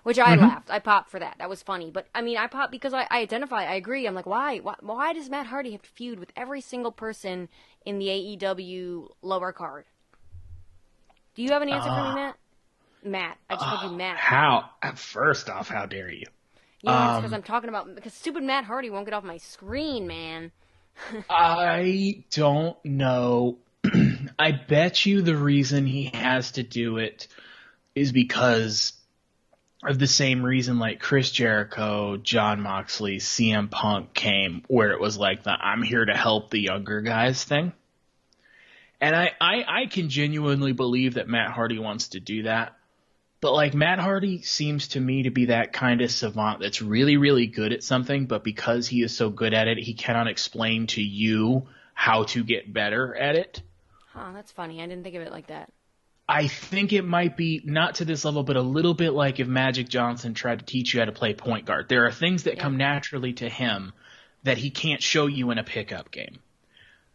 Which I laughed. I popped for that. That was funny. But, I mean, I popped because I identify. I agree. I'm like, why? Why does Matt Hardy have to feud with every single person in the AEW lower card? Do you have an answer for me, Matt? Matt. I just called you Matt. How? First off, how dare you? Yeah, it's because I'm talking about... Because stupid Matt Hardy won't get off my screen, man. I don't know. I bet you the reason he has to do it is because of the same reason like Chris Jericho, John Moxley, CM Punk came, where it was like the I'm here to help the younger guys thing. And I can genuinely believe that Matt Hardy wants to do that. But, like, Matt Hardy seems to me to be that kind of savant that's really, really good at something, but because he is so good at it, he cannot explain to you how to get better at it. Huh, that's funny. I didn't think of it like that. I think it might be, not to this level, but a little bit like if Magic Johnson tried to teach you how to play point guard. There are things that come naturally to him that he can't show you in a pickup game.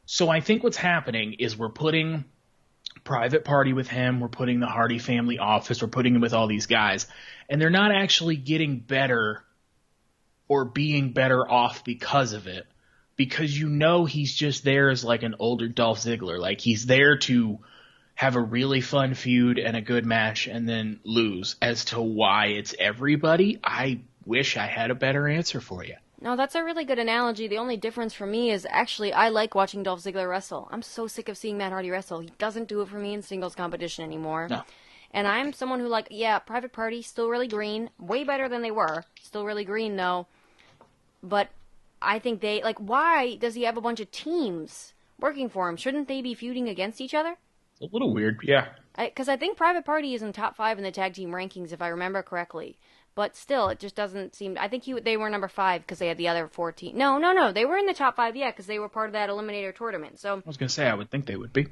So I think what's happening is we're putting Private Party with him, we're putting the Hardy Family Office, we're putting him with all these guys, and they're not actually getting better or being better off because of it, because you know he's just there as like an older Dolph Ziggler. Like, he's there to have a really fun feud and a good match and then lose. As to why it's everybody, I wish I had a better answer for you. No, that's a really good analogy. The only difference for me is actually I like watching Dolph Ziggler wrestle. I'm so sick of seeing Matt Hardy wrestle. He doesn't do it for me in singles competition anymore. No. And I'm someone who, like, yeah, Private Party, still really green. Way better than they were. Still really green, though. But I think they, like, why does he have a bunch of teams working for him? Shouldn't they be feuding against each other? A little weird, yeah. Because I think Private Party is in top 5 in the tag team rankings, if I remember correctly. But still, it just doesn't seem... I think they were number 5 because they had the other 14. No. They were in the top 5, yeah, because they were part of that Eliminator tournament. So I was going to say, I would think they would be.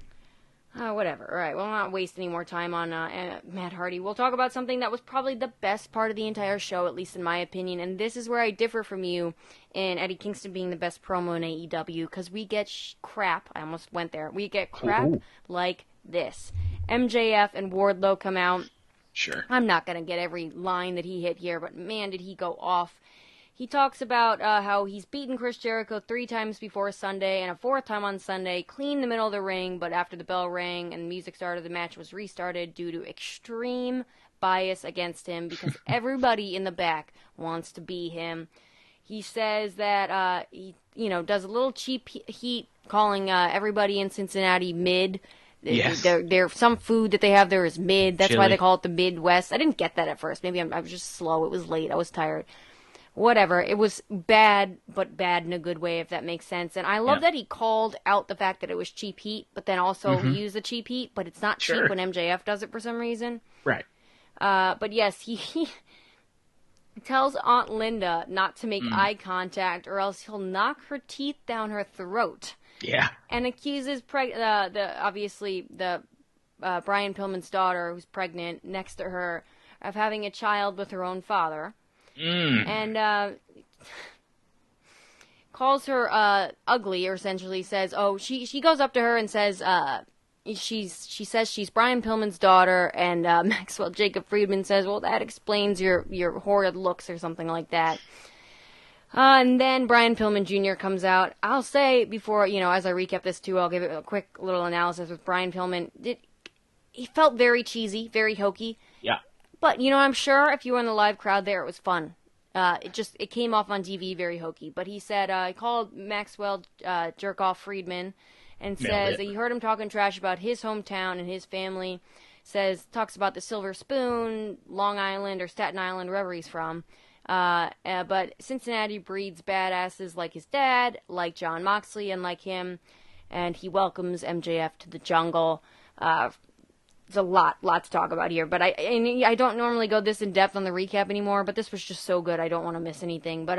Whatever. All right, we'll not waste any more time on Matt Hardy. We'll talk about something that was probably the best part of the entire show, at least in my opinion. And this is where I differ from you in Eddie Kingston being the best promo in AEW, because we get crap. I almost went there. We get crap like this. MJF and Wardlow come out. Sure. I'm not going to get every line that he hit here, but man, did he go off. He talks about how he's beaten Chris Jericho 3 times before Sunday and a 4th time on Sunday, clean the middle of the ring, but after the bell rang and the music started, the match was restarted due to extreme bias against him because everybody in the back wants to be him. He says that he does a little cheap heat, calling everybody in Cincinnati mid. Yes. There's some food that they have there is mid. That's Chili. why they call it the Midwest. I didn't get that at first. Maybe I was just slow. It was late. I was tired. Whatever. It was bad, but bad in a good way, if that makes sense. And I love that he called out the fact that it was cheap heat, but then also he used the cheap heat, but it's not cheap when MJF does it for some reason. Right. But yes, he tells Aunt Linda not to make eye contact or else he'll knock her teeth down her throat. Yeah. And accuses obviously the Brian Pillman's daughter, who's pregnant, next to her, of having a child with her own father. And calls her ugly, or essentially says, she goes up to her and says she says she's Brian Pillman's daughter, and Maxwell Jacob Friedman says, well, that explains your horrid looks or something like that. And then Brian Pillman Jr. comes out. I'll say before, as I recap this too, I'll give it a quick little analysis with Brian Pillman. He felt very cheesy, very hokey. Yeah. But, I'm sure if you were in the live crowd there, it was fun. It came off on TV very hokey. But he said, he called Maxwell Jerkoff Friedman and says that he heard him talking trash about his hometown and his family. Talks about the Silver Spoon, Long Island, or Staten Island, wherever he's from. But Cincinnati breeds badasses like his dad, like John Moxley, and like him. And he welcomes MJF to the jungle. There's a lot to talk about here, but I don't normally go this in depth on the recap anymore, but this was just so good, I don't want to miss anything. But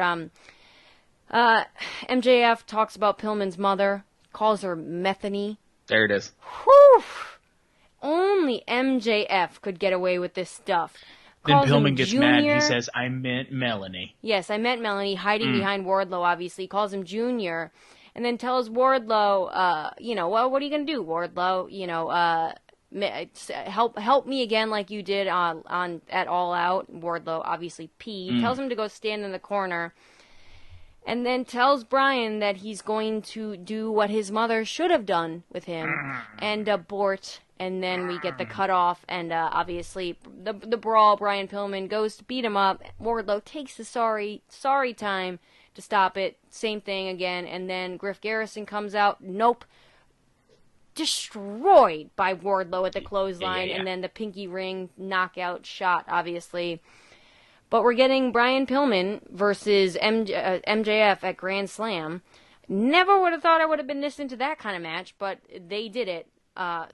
MJF talks about Pillman's mother, calls her Methany. There it is. Whew! Only MJF could get away with this stuff. Then Pillman gets mad. He says, I meant Melanie. Yes, I meant Melanie, hiding behind Wardlow, obviously. He calls him Junior, and then tells Wardlow, well, what are you going to do, Wardlow? Help me again like you did on at All Out. Wardlow obviously peed. Tells him to go stand in the corner, and then tells Bryan that he's going to do what his mother should have done with him and abort. And then we get the cutoff, and obviously the brawl. Brian Pillman goes to beat him up. Wardlow takes the sorry time to stop it. Same thing again, and then Griff Garrison comes out. Nope. Destroyed by Wardlow at the clothesline, and then the pinky ring knockout shot, obviously. But we're getting Brian Pillman versus MJF at Grand Slam. Never would have thought I would have been this into that kind of match, but they did it.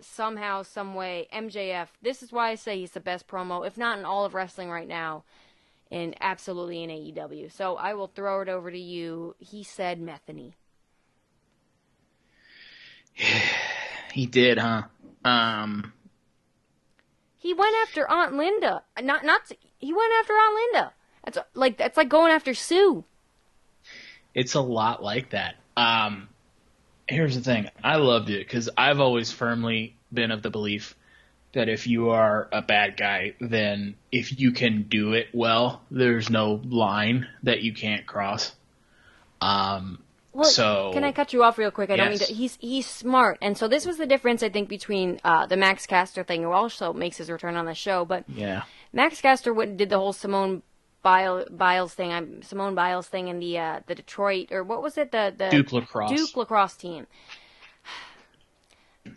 somehow, some way, MJF, this is why I say he's the best promo, if not in all of wrestling right now, and absolutely in AEW. So I will throw it over to you. He said Metheny. He did, huh? He went after Aunt Linda. He went after Aunt Linda. That's like going after Sue. It's a lot like that. Here's the thing. I loved it because I've always firmly been of the belief that if you are a bad guy, then if you can do it well, there's no line that you can't cross. So can I cut you off real quick? I don't mean yes. to. He's smart, and so this was the difference I think between the Max Caster thing, who also makes his return on the show. But yeah, Max Caster did the whole Simone Biles thing, in the Detroit, or what was it? The Duke Lacrosse team.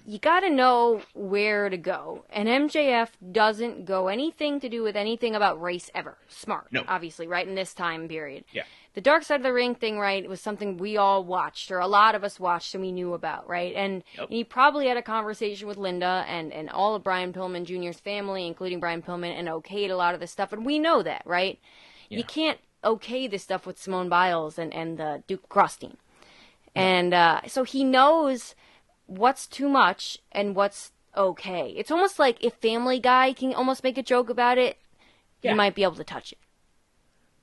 You got to know where to go, and MJF doesn't go anything to do with anything about race ever. Smart, no. Obviously, right in this time period. Yeah. The Dark Side of the Ring thing, right, was something we all watched, or a lot of us watched and we knew about, right? And he probably had a conversation with Linda and all of Brian Pillman Jr.'s family, including Brian Pillman, and okayed a lot of this stuff, and we know that, right? Yeah. You can't okay this stuff with Simone Biles and the Duke Cross team. And so he knows what's too much and what's okay. It's almost like if Family Guy can almost make a joke about it, you might be able to touch it.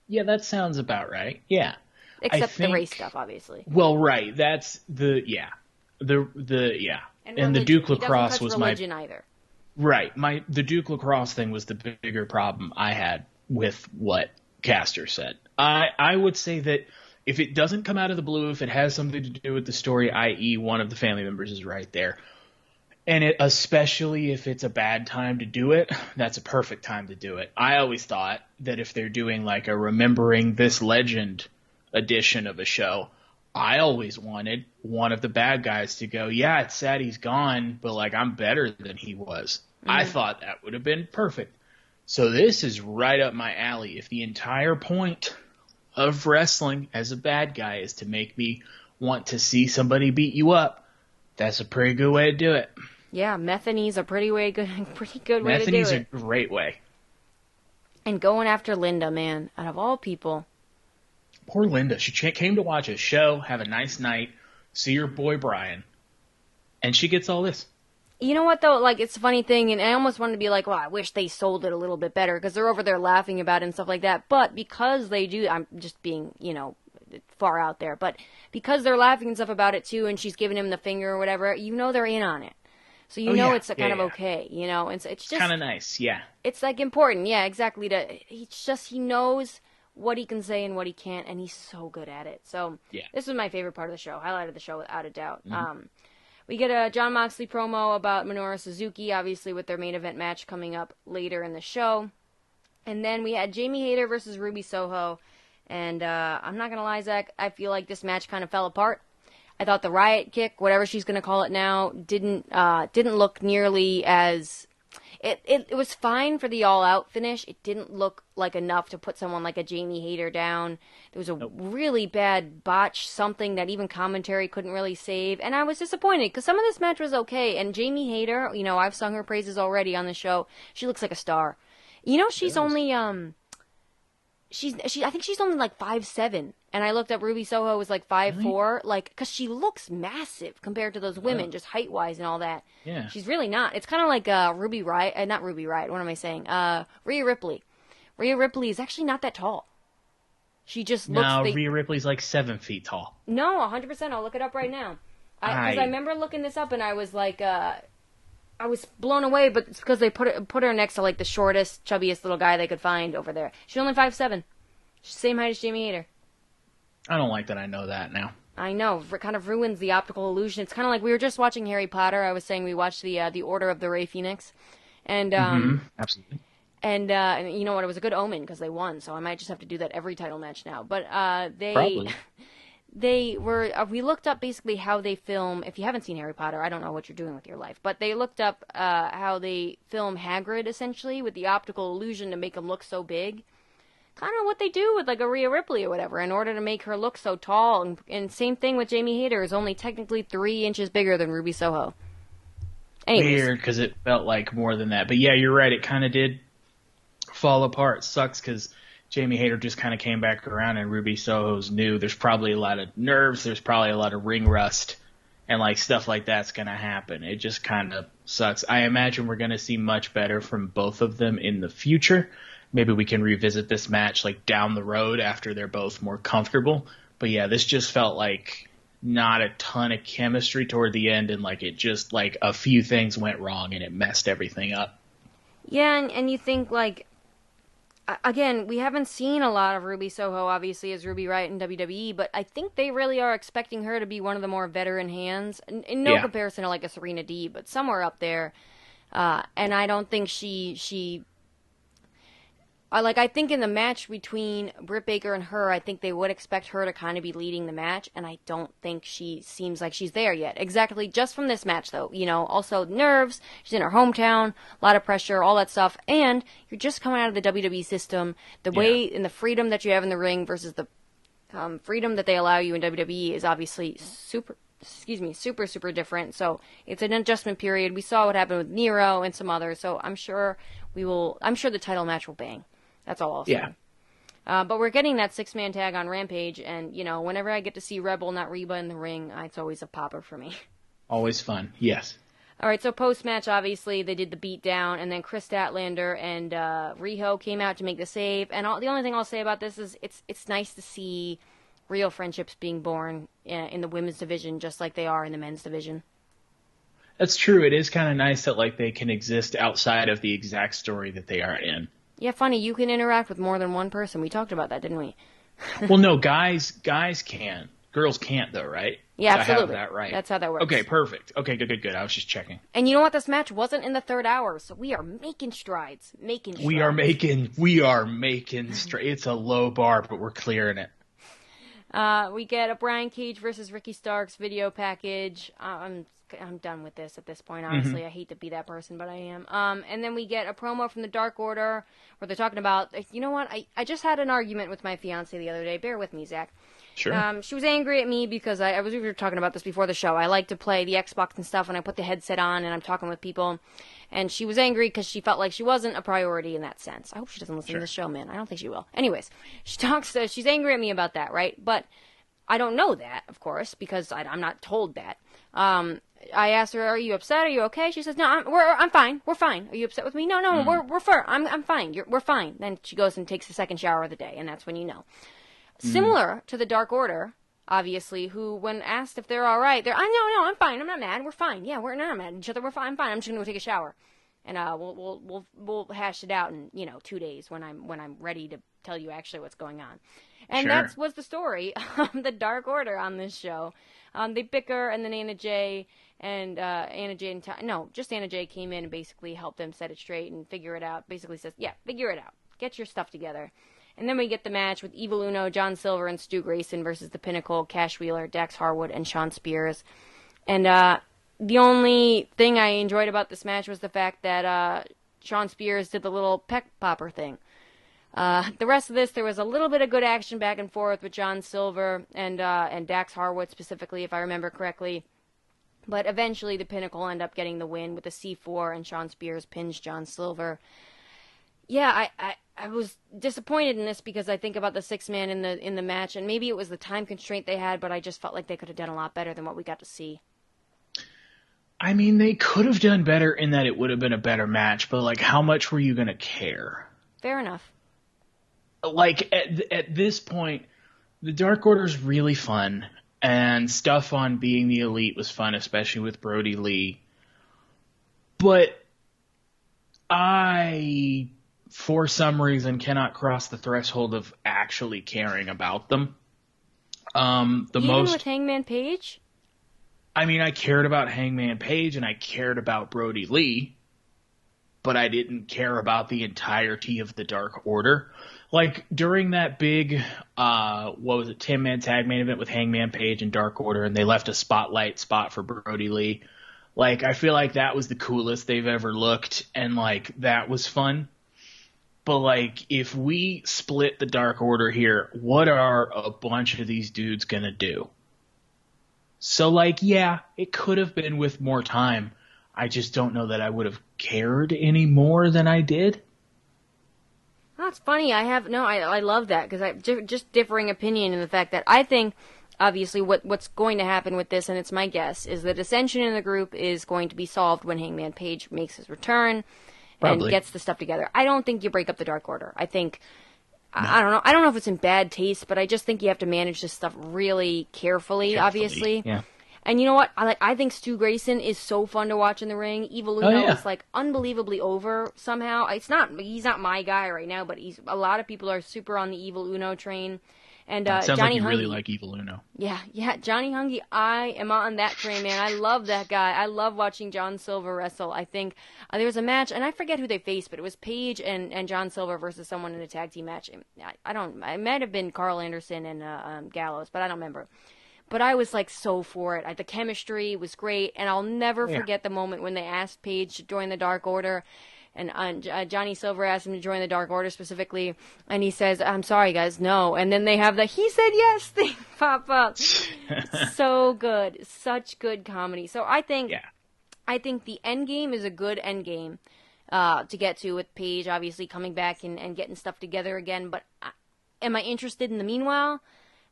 Yeah, that sounds about right. Yeah. Except the race stuff, obviously. Well, right. That's the And the Duke Lacrosse was religion either. Right. The Duke Lacrosse thing was the bigger problem I had with what Caster said. I would say that if it doesn't come out of the blue, if it has something to do with the story, i.e. one of the family members is right there, and especially if it's a bad time to do it, that's a perfect time to do it. I always thought that if they're doing like a Remembering This Legend edition of a show, I always wanted one of the bad guys to go, yeah, it's sad he's gone, but like I'm better than he was. Mm-hmm. I thought that would have been perfect. So this is right up my alley. If the entire point of wrestling as a bad guy is to make me want to see somebody beat you up, that's a pretty good way to do it. Yeah, Metheny's a pretty good way to do it. Metheny's a great way. And going after Linda, man, out of all people. Poor Linda. She came to watch a show, have a nice night, see her boy Bryan, and she gets all this. You know what, though? Like, it's a funny thing, and I almost wanted to be like, well, I wish they sold it a little bit better, because they're over there laughing about it and stuff like that. But because they do, I'm just being, far out there, but because they're laughing and stuff about it, too, and she's giving him the finger or whatever, they're in on it. So it's kind of okay, and so it's just kind of nice, yeah. It's like important, yeah, exactly. He knows what he can say and what he can't, and he's so good at it. So This was my favorite part of the show, highlight of the show without a doubt. Mm-hmm. We get a Jon Moxley promo about Minoru Suzuki, obviously with their main event match coming up later in the show, and then we had Jamie Hayter versus Ruby Soho, and I'm not gonna lie, Zach, I feel like this match kind of fell apart. I thought the Riot Kick, whatever she's going to call it now, didn't look nearly as... It was fine for the all-out finish. It didn't look like enough to put someone like a Jamie Hayter down. There was a really bad botch, something that even commentary couldn't really save. And I was disappointed, because some of this match was okay. And Jamie Hayter, I've sung her praises already on the show. She looks like a star. She's only... I think she's only like 5'7", and I looked up Ruby Soho was like 5'4", because she looks massive compared to those women, just height wise and all that. Yeah, she's really not. It's kind of like not Ruby Riott. What am I saying? Rhea Ripley. Rhea Ripley is actually not that tall. She just looks. No, Rhea Ripley's like 7 feet tall. No, 100%. I'll look it up right now. Because I remember looking this up and I was like. I was blown away, but it's because they put her next to like the shortest, chubbiest little guy they could find over there. She's only 5'7". She's the same height as Jamie Hayter. I don't like that I know that now. I know. It kind of ruins the optical illusion. It's kind of like we were just watching Harry Potter. I was saying we watched the Order of the Rey Phoenix. And, absolutely. And you know what? It was a good omen because they won, so I might just have to do that every title match now. But Probably. We looked up basically how they film, if you haven't seen Harry Potter, I don't know what you're doing with your life, but they looked up how they film Hagrid, essentially, with the optical illusion to make him look so big. Kind of what they do with, like, a Rhea Ripley or whatever, in order to make her look so tall. And same thing with Jamie Hayter, is only technically 3 inches bigger than Ruby Soho. Anyways. weird because it felt like more than that. But yeah, you're right. It kind of did fall apart. Sucks because Jamie Hayter just kind of came back around, and Ruby Soho's new. There's probably a lot of nerves. There's probably a lot of ring rust, and like stuff like that's going to happen. It just kind of sucks. I imagine we're going to see much better from both of them in the future. Maybe we can revisit this match like down the road after they're both more comfortable. But yeah, this just felt like not a ton of chemistry toward the end, and like it just like a few things went wrong and it messed everything up. Yeah, and you think like, again, we haven't seen a lot of Ruby Soho, obviously, as Ruby Riott in WWE, but I think they really are expecting her to be one of the more veteran hands. In no comparison to like a Serena Deeb, but somewhere up there. And I don't think I think in the match between Britt Baker and her, I think they would expect her to kind of be leading the match, and I don't think she seems like she's there yet. Exactly, just from this match, though. Also nerves, she's in her hometown, a lot of pressure, all that stuff, and you're just coming out of the WWE system. The way and the freedom that you have in the ring versus the freedom that they allow you in WWE is obviously super, super different. So it's an adjustment period. We saw what happened with Nero and some others, so I'm sure the title match will bang. That's all I'll say. Yeah. But we're getting that 6-man tag on Rampage, and, whenever I get to see Rebel, not Reba, in the ring, it's always a popper for me. Always fun. Yes. All right, so post-match, obviously, they did the beatdown, and then Chris Statlander and Riho came out to make the save. And the only thing I'll say about this is it's nice to see real friendships being born in the women's division, just like they are in the men's division. That's true. It is kind of nice that like they can exist outside of the exact story that they are in. Yeah, funny. You can interact with more than one person. We talked about that, didn't we? Well, no, guys can. Girls can't, though, right? Yeah, absolutely. I have that right. That's how that works. Okay, perfect. Okay, good. I was just checking. And you know what? This match wasn't in the third hour, so we are making strides. We are making strides. It's a low bar, but we're clearing it. We get a Brian Cage versus Ricky Starks video package. I'm done with this at this point, honestly. I hate to be that person, but I am. And then we get a promo from the Dark Order where they're talking about, you know what? I just had an argument with my fiance the other day. Bear with me, Zach. Sure. She was angry at me because we were talking about this before the show. I like to play the Xbox and stuff when I put the headset on and I'm talking with people. And she was angry because she felt like she wasn't a priority in that sense. I hope she doesn't listen to the show, man. I don't think she will. Anyways, she's angry at me about that, right? But I don't know that, of course, because I'm not told that. I asked her, "Are you upset? Are you okay?" She says, "No, I'm fine. We're fine. Are you upset with me?" No, we're fine. I'm fine. We're fine. Then she goes and takes the second shower of the day, and that's when you know. Similar to the Dark Order, obviously, who, when asked if they're all right, no, I'm fine. I'm not mad. We're fine. Yeah, we're not mad at each other. We're fine. I'm fine. I'm just gonna go take a shower, and we'll hash it out in 2 days when I'm ready to tell you actually what's going on. And that was the story of the Dark Order on this show. They bicker, and then Anna Jay came in and basically helped them set it straight and figure it out. Basically says, yeah, figure it out. Get your stuff together. And then we get the match with Evil Uno, John Silver, and Stu Grayson versus The Pinnacle, Cash Wheeler, Dax Harwood, and Shawn Spears. And the only thing I enjoyed about this match was the fact that Shawn Spears did the little peck popper thing. The rest of this, there was a little bit of good action back and forth with John Silver and Dax Harwood specifically, if I remember correctly. But eventually, the Pinnacle end up getting the win with the C4, and Shawn Spears pins John Silver. Yeah, I was disappointed in this because I think about the 6-man in the match, and maybe it was the time constraint they had, but I just felt like they could have done a lot better than what we got to see. I mean, they could have done better in that it would have been a better match, but like, how much were you going to care? Fair enough. Like, at this point, the Dark Order's really fun, and stuff on Being the Elite was fun, especially with Brody Lee. But I, for some reason, cannot cross the threshold of actually caring about them. Even with Hangman Page? I mean, I cared about Hangman Page, and I cared about Brody Lee, but I didn't care about the entirety of the Dark Order. Like, during that big, 10-man tag main event with Hangman Page and Dark Order, and they left a spotlight spot for Brody Lee. Like, I feel like that was the coolest they've ever looked, and, like, that was fun. But, like, if we split the Dark Order here, what are a bunch of these dudes gonna do? So, like, yeah, it could have been with more time. I just don't know that I would have cared any more than I did. That's funny. I love that because I just differing opinion in the fact that I think obviously what's going to happen with this, and it's my guess, is the dissension in the group is going to be solved when Hangman Page makes his return and gets the stuff together. I don't think you break up the Dark Order. I think I don't know. I don't know if it's in bad taste, but I just think you have to manage this stuff really carefully. Obviously. Yeah. And you know what? I think Stu Grayson is so fun to watch in the ring. Evil Uno is like unbelievably over somehow. He's not my guy right now, but a lot of people are super on the Evil Uno train. And sounds Johnny like you Hungy, really like Evil Uno. Yeah, Johnny Hungy, I am on that train, man. I love that guy. I love watching John Silver wrestle. I think there was a match, and I forget who they faced, but it was Paige and John Silver versus someone in a tag team match. It might have been Carl Anderson and Gallows, but I don't remember. But I was like so for it. The chemistry was great, and I'll never forget the moment when they asked Paige to join the Dark Order. And Johnny Silver asked him to join the Dark Order specifically, and he says, "I'm sorry, guys, no." And then they have the "he said yes" thing pop up. So good, such good comedy. So I think the end game is a good end game to get to with Paige obviously coming back and getting stuff together again. But am I interested in the meanwhile?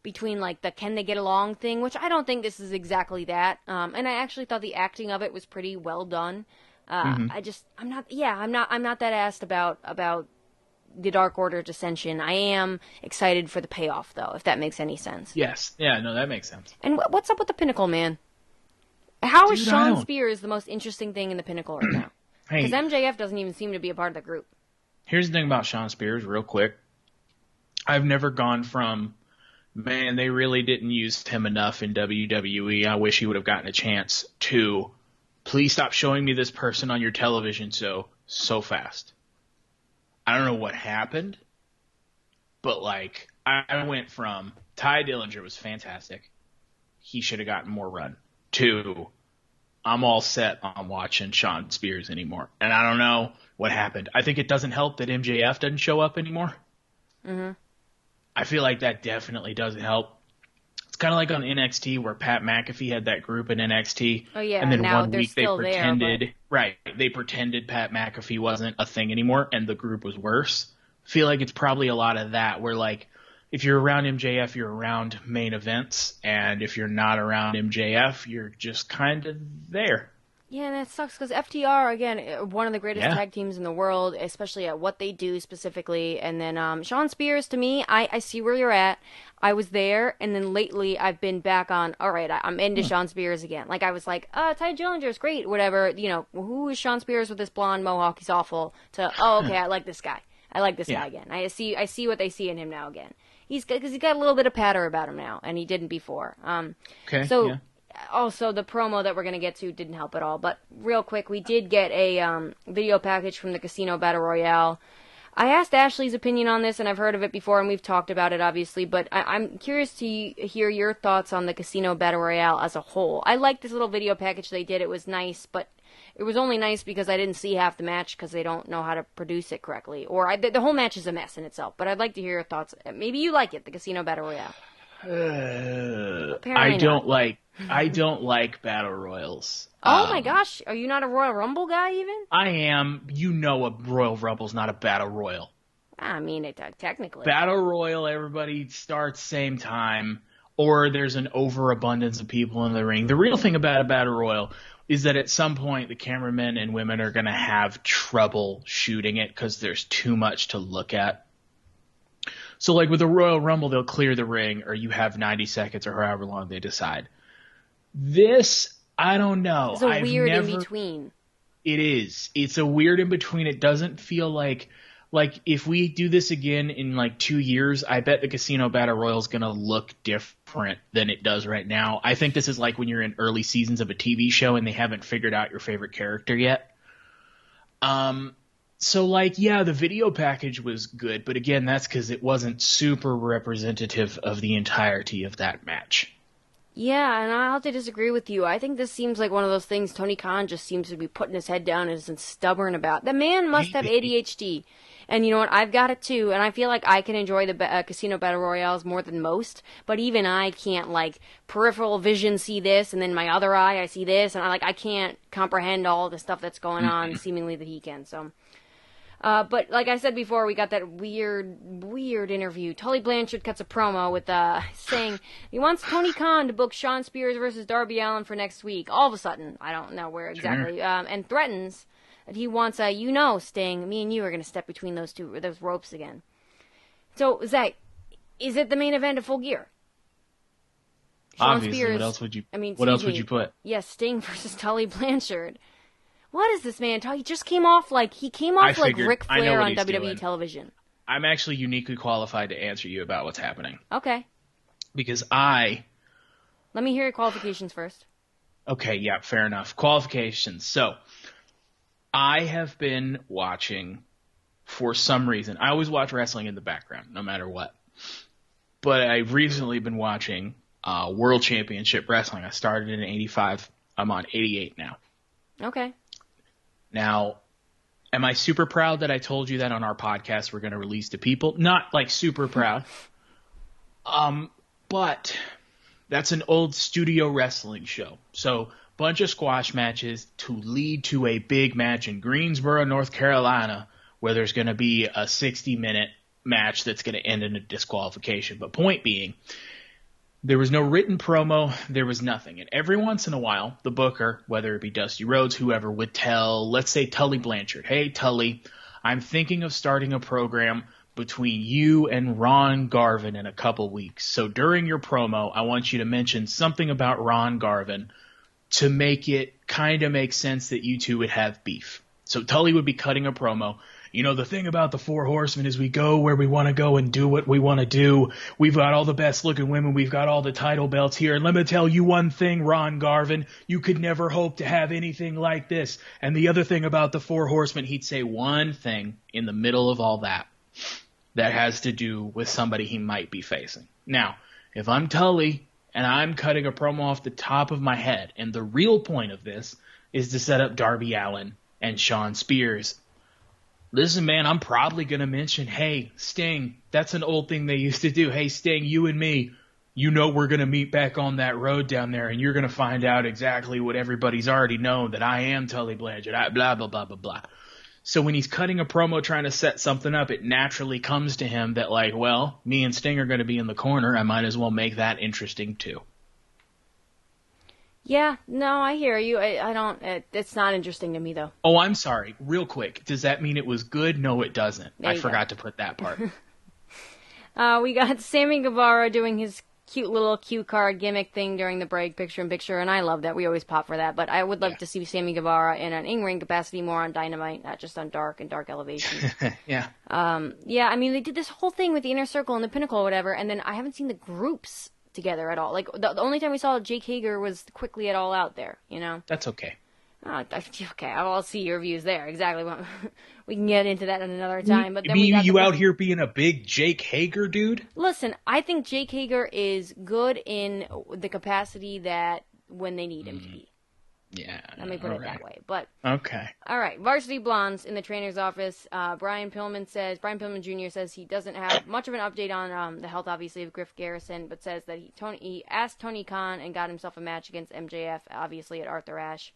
Between like the can they get along thing, which I don't think this is exactly that. And I actually thought the acting of it was pretty well done. I'm not that asked about the Dark Order dissension. I am excited for the payoff though, if that makes any sense. Yes. Yeah, no, that makes sense. And what's up with the Pinnacle, man? How is Sean Spears the most interesting thing in the Pinnacle right now? Because MJF doesn't even seem to be a part of the group. Here's the thing about Sean Spears, real quick. I've never gone from, man, they really didn't use him enough in WWE. I wish he would have gotten a chance. To, please stop showing me this person on your television so fast. I don't know what happened, but like I went from Ty Dillinger was fantastic. He should have gotten more run. To, I'm all set on watching Sean Spears anymore. And I don't know what happened. I think it doesn't help that MJF doesn't show up anymore. Mm-hmm. I feel like that definitely doesn't help. It's kind of like on NXT where Pat McAfee had that group in NXT. Oh, yeah. And then now one week they pretended, there, right, they pretended Pat McAfee wasn't a thing anymore and the group was worse. I feel like it's probably a lot of that where like if you're around MJF, you're around main events. And if you're not around MJF, you're just kind of there. Yeah, and that sucks because FTR, again, one of the greatest tag teams in the world, especially at what they do specifically. And then Sean Spears, to me, I see where you're at. I was there, and then lately I've been back on, all right, I'm into Sean Spears again. Like, I was like, Ty Dillinger's great, whatever. You know, who is Sean Spears with this blonde mohawk? He's awful. To, okay, I like this guy. I like this guy again. I see what they see in him now again. Because he's got a little bit of patter about him now, and he didn't before. Also, the promo that we're going to get to didn't help at all. But real quick, we did get a video package from the Casino Battle Royale. I asked Ashley's opinion on this, and I've heard of it before, and we've talked about it, obviously. But I'm curious to hear your thoughts on the Casino Battle Royale as a whole. I liked this little video package they did. It was nice, but it was only nice because I didn't see half the match because they don't know how to produce it correctly. Or the whole match is a mess in itself. But I'd like to hear your thoughts. Maybe you like it, the Casino Battle Royale. I don't like battle royals. Oh my gosh, are you not a Royal Rumble guy even? I am. You know, a Royal Rumble's not a battle royal. I mean, it technically. Battle royal, everybody starts same time, or there's an overabundance of people in the ring. The real thing about a battle royal is that at some point the cameramen and women are going to have trouble shooting it because there's too much to look at. So, like with a Royal Rumble, they'll clear the ring, or you have 90 seconds, or however long they decide. This, I don't know. It's a weird in-between. It is. It's a weird in-between. It doesn't feel like if we do this again in like 2 years, I bet the Casino Battle Royal is going to look different than it does right now. I think this is like when you're in early seasons of a TV show and they haven't figured out your favorite character yet. So, like, yeah, the video package was good, but again, that's because it wasn't super representative of the entirety of that match. Yeah, and I'll have to disagree with you. I think this seems like one of those things Tony Khan just seems to be putting his head down and isn't stubborn about. The man must have ADHD. And you know what? I've got it too, and I feel like I can enjoy the casino battle royales more than most. But even I can't, like, peripheral vision see this, and then my other eye I see this, and I can't comprehend all the stuff that's going on seemingly that he can. So, but like I said before, we got that weird interview. Tully Blanchard cuts a promo with saying he wants Tony Khan to book Shawn Spears versus Darby Allin for next week. All of a sudden, I don't know where exactly, and threatens that he wants Sting, me and you are going to step between those ropes again. So, Zach, is it the main event of Full Gear? Shawn Obviously, Spears, what else would you? I mean, what else would you put? Yes, Sting versus Tully Blanchard. What is this man? He just came off like Ric Flair on WWE television. I'm actually uniquely qualified to answer you about what's happening. Okay. Because let me hear your qualifications first. Okay, yeah, fair enough. Qualifications. So, I have been watching, for some reason, I always watch wrestling in the background, no matter what. But I've recently been watching World Championship Wrestling. I started in 85. I'm on 88 now. Okay. Now, am I super proud that I told you that on our podcast we're going to release to people? Not like super proud. But that's an old studio wrestling show. So, bunch of squash matches to lead to a big match in Greensboro, North Carolina, where there's going to be a 60-minute match that's going to end in a disqualification. But point being, there was no written promo, there was nothing. And every once in a while, the booker, whether it be Dusty Rhodes, whoever, would tell, let's say Tully Blanchard, hey, Tully, I'm thinking of starting a program between you and Ron Garvin in a couple weeks. So during your promo, I want you to mention something about Ron Garvin to make it kind of make sense that you two would have beef. So Tully would be cutting a promo. You know, the thing about the Four Horsemen is we go where we want to go and do what we want to do. We've got all the best looking women. We've got all the title belts here. And let me tell you one thing, Ron Garvin, you could never hope to have anything like this. And the other thing about the Four Horsemen, he'd say one thing in the middle of all that has to do with somebody he might be facing. Now, if I'm Tully and I'm cutting a promo off the top of my head, and the real point of this is to set up Darby Allin and Shawn Spears. Listen, man, I'm probably going to mention, hey, Sting, that's an old thing they used to do. Hey, Sting, you and me, you know we're going to meet back on that road down there, and you're going to find out exactly what everybody's already known, that I am Tully Blanchard, blah, blah, blah, blah, blah. So when he's cutting a promo trying to set something up, it naturally comes to him that, like, well, me and Sting are going to be in the corner. I might as well make that interesting, too. Yeah, no, I hear you. I don't, it's not interesting to me, though. Oh, I'm sorry. Real quick. Does that mean it was good? No, it doesn't. I forgot to put that part. We got Sammy Guevara doing his cute little cue card gimmick thing during the break, picture-in-picture, and I love that. We always pop for that, but I would love to see Sammy Guevara in an in-ring capacity more on Dynamite, not just on Dark and Dark Elevation. Yeah. Yeah, I mean, they did this whole thing with the Inner Circle and the Pinnacle or whatever, and then I haven't seen the groups together at all. Like, the only time we saw Jake Hager was quickly at All Out there, you know? That's okay. Okay, I'll see your views there. Exactly. We can get into that at another time. But then you out here being a big Jake Hager dude? Listen, I think Jake Hager is good in the capacity that when they need him to be. Yeah. Let me put it that way. But okay. All right. Varsity Blondes in the trainer's office. Brian Pillman Jr. says he doesn't have much of an update on the health, obviously, of Griff Garrison, but says that he asked Tony Khan and got himself a match against MJF, obviously at Arthur Ashe.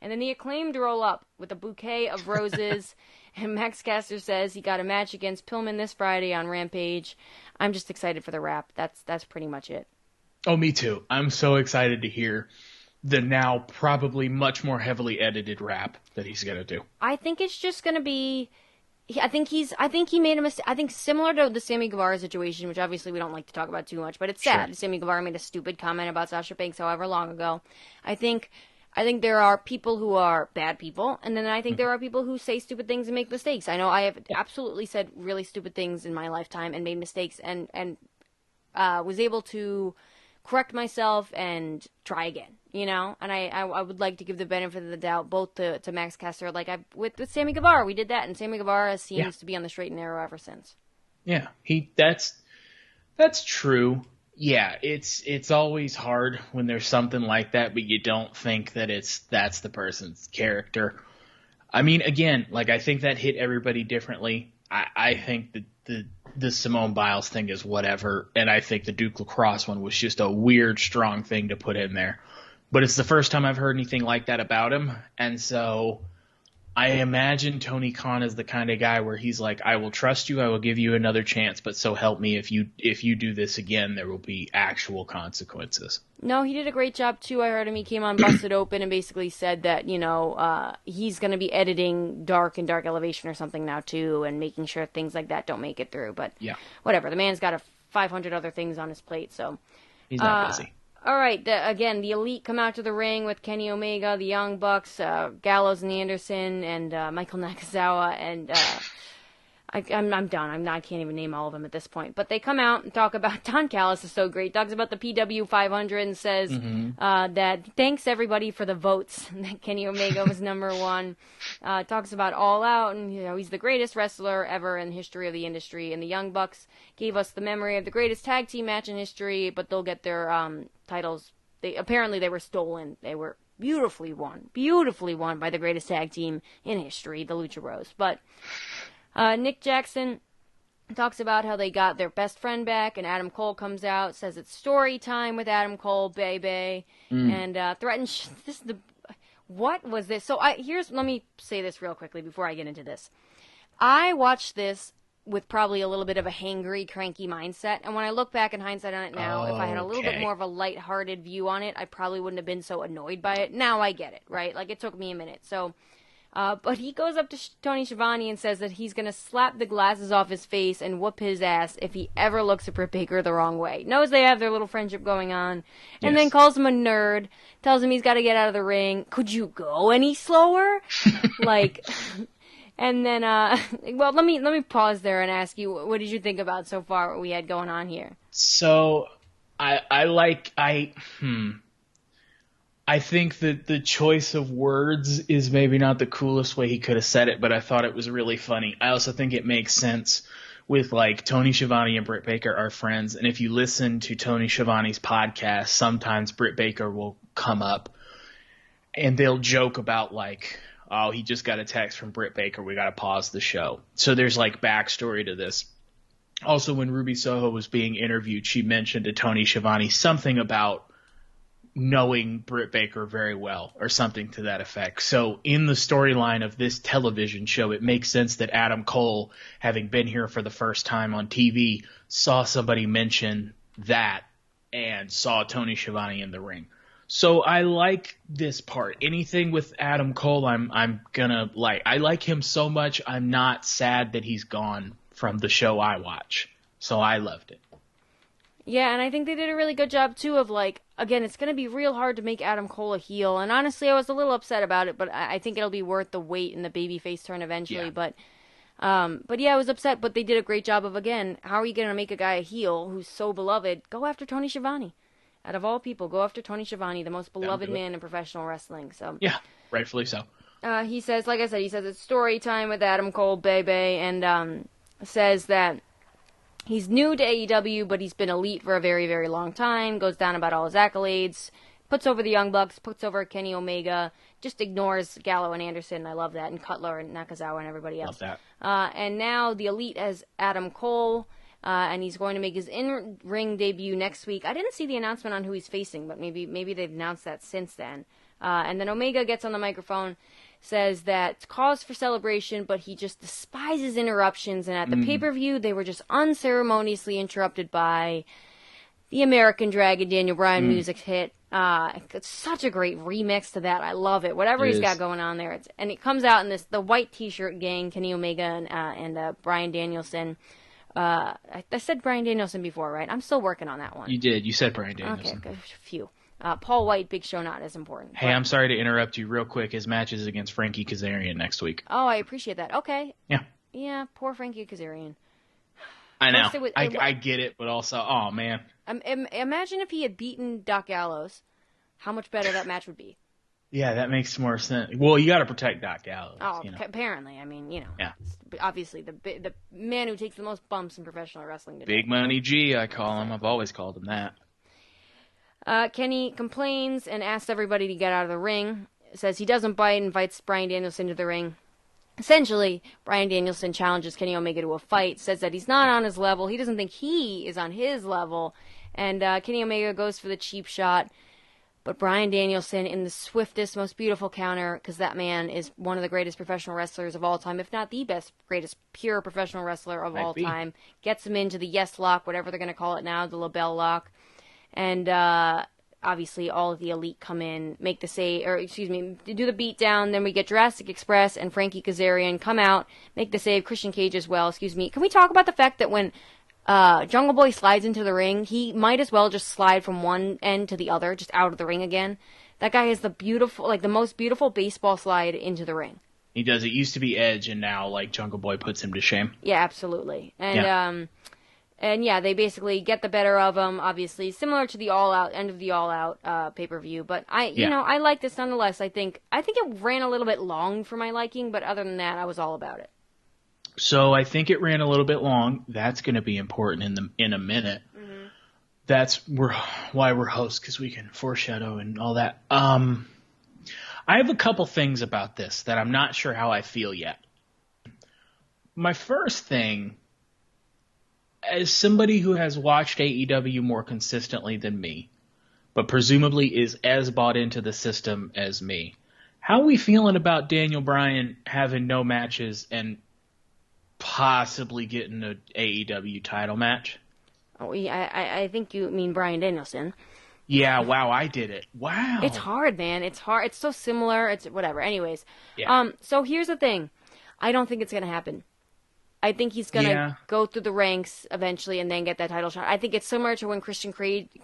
And then the Acclaimed roll up with a bouquet of roses. And Max Caster says he got a match against Pillman this Friday on Rampage. I'm just excited for the rap. That's pretty much it. Oh, me too. I'm so excited to hear the now probably much more heavily edited rap that he's going to do. I think it's just going to be... I think he made a mistake. I think similar to the Sammy Guevara situation, which obviously we don't like to talk about too much, but it's sad. Sure. Sammy Guevara made a stupid comment about Sasha Banks however long ago. I think there are people who are bad people, and then I think there are people who say stupid things and make mistakes. I know I have absolutely said really stupid things in my lifetime and made mistakes and was able to correct myself and try again, you know? And I would like to give the benefit of the doubt both to Max Caster, like with Sammy Guevara, we did that, and Sammy Guevara seems to be on the straight and narrow ever since. Yeah, that's true. Yeah, it's always hard when there's something like that, but you don't think that that's the person's character. I mean, again, like I think that hit everybody differently. I think that the Simone Biles thing is whatever, and I think the Duke Lacrosse one was just a weird, strong thing to put in there. But it's the first time I've heard anything like that about him, and so I imagine Tony Khan is the kind of guy where he's like, I will trust you, I will give you another chance, but so help me, if you do this again, there will be actual consequences. No, he did a great job too. I heard him. He came on Busted Open and basically said that he's going to be editing Dark and Dark Elevation or something now too, and making sure things like that don't make it through. But Yeah, whatever. The man's got 500 other things on his plate, so he's not busy. All right, again, the Elite come out to the ring with Kenny Omega, the Young Bucks, Gallows and Anderson, and Michael Nakazawa, and I'm done. I can't even name all of them at this point. But they come out and talk about, Don Callis is so great, talks about the PW 500 and says that thanks everybody for the votes, that Kenny Omega was number one. Talks about All Out, and he's the greatest wrestler ever in the history of the industry. And the Young Bucks gave us the memory of the greatest tag team match in history, but they'll get their titles. Apparently they were stolen. They were beautifully won by the greatest tag team in history, the Lucha Bros. But Nick Jackson talks about how they got their best friend back, and Adam Cole comes out, says it's story time with Adam Cole, baby, and threatens what was this? So let me say this real quickly before I get into this. I watched this with probably a little bit of a hangry, cranky mindset, and when I look back in hindsight on it now, if I had a little bit more of a lighthearted view on it, I probably wouldn't have been so annoyed by it. Now I get it, right? Like, it took me a minute, so... but he goes up to Tony Schiavone and says that he's going to slap the glasses off his face and whoop his ass if he ever looks at Britt Baker the wrong way. Knows they have their little friendship going on. And then calls him a nerd. Tells him he's got to get out of the ring. Could you go any slower? And then, well, let me pause there and ask you, what did you think about so far what we had going on here? So, I think that the choice of words is maybe not the coolest way he could have said it, but I thought it was really funny. I also think it makes sense with, like, Tony Schiavone and Britt Baker are friends, and if you listen to Tony Schiavone's podcast, sometimes Britt Baker will come up, and they'll joke about, like, oh, he just got a text from Britt Baker, we got to pause the show. So there's, like, backstory to this. Also, when Ruby Soho was being interviewed, she mentioned to Tony Schiavone something about knowing Britt Baker very well, or something to that effect. So in the storyline of this television show, it makes sense that Adam Cole, having been here for the first time on TV, saw somebody mention that and saw Tony Schiavone in the ring. So I like this part. Anything with Adam Cole, I'm gonna like. I like him so much, I'm not sad that he's gone from the show I watch. So I loved it. Yeah, and I think they did a really good job, too, of, like, again, it's going to be real hard to make Adam Cole a heel, and honestly, I was a little upset about it, but I think it'll be worth the wait in the babyface turn eventually, but yeah, I was upset, but they did a great job of, again, how are you going to make a guy a heel who's so beloved? Go after Tony Schiavone. Out of all people, go after Tony Schiavone, the most beloved man in professional wrestling, so. Yeah, rightfully so. He says, like I said, it's story time with Adam Cole, baby, and says that he's new to AEW, but he's been elite for a very, very long time, goes down about all his accolades, puts over the Young Bucks, puts over Kenny Omega, just ignores Gallo and Anderson, I love that, and Cutler and Nakazawa and everybody else. Love that. And now the Elite has Adam Cole, and he's going to make his in-ring debut next week. I didn't see the announcement on who he's facing, but maybe they've announced that since then. And then Omega gets on the microphone, says that it's cause for celebration, but he just despises interruptions, and at the pay-per-view, they were just unceremoniously interrupted by the American Dragon Daniel Bryan music hit. It's such a great remix to that. I love it. Whatever he's got going on there. And it comes out in the white t-shirt gang, Kenny Omega and Bryan Danielson. I said Bryan Danielson before, right? I'm still working on that one. You did. You said Bryan Danielson. Okay, good. Phew. Paul White, Big Show, not as important. Hey, I'm sorry to interrupt you real quick. His match is against Frankie Kazarian next week. Oh, I appreciate that. Okay. Yeah. Yeah, poor Frankie Kazarian. I know. I get it, but also, oh, man. Imagine if he had beaten Doc Gallows, how much better that match would be. Yeah, that makes more sense. Well, you got to protect Doc Gallows. Oh, apparently. I mean, Yeah. obviously the man who takes the most bumps in professional wrestling today. Big Money G, I call him. I've always called him that. Kenny complains and asks everybody to get out of the ring. Says he doesn't bite, invites Bryan Danielson to the ring. Essentially, Bryan Danielson challenges Kenny Omega to a fight, says that he's not on his level. He doesn't think he is on his level. And Kenny Omega goes for the cheap shot. But Bryan Danielson, in the swiftest, most beautiful counter, because that man is one of the greatest professional wrestlers of all time, if not the best, greatest pure professional wrestler of all time, gets him into the yes lock, whatever they're going to call it now, the LaBelle lock. And obviously all of the elite come in, make the save, or excuse me, do the beatdown. Then we get Jurassic Express and Frankie Kazarian come out, make the save. Christian Cage as well, excuse me. Can we talk about the fact that when Jungle Boy slides into the ring, he might as well just slide from one end to the other, just out of the ring again. That guy has the most beautiful baseball slide into the ring. He does. It used to be Edge, and now Jungle Boy puts him to shame. Yeah, absolutely. And they basically get the better of him. Obviously, similar to the end of the All Out pay-per-view. But I like this nonetheless. I think it ran a little bit long for my liking, but other than that, I was all about it. So I think it ran a little bit long. That's going to be important in a minute. Mm-hmm. That's why we're hosts, because we can foreshadow and all that. I have a couple things about this that I'm not sure how I feel yet. My first thing, as somebody who has watched AEW more consistently than me, but presumably is as bought into the system as me, how are we feeling about Daniel Bryan having no matches and possibly getting an AEW title match? Oh, yeah, I think you mean Bryan Danielson. Yeah, wow, I did it. Wow. It's hard, man. It's hard. It's so similar. It's whatever. Anyways. Yeah. So here's the thing. I don't think it's going to happen. I think he's going to go through the ranks eventually and then get that title shot. I think it's similar to when Christian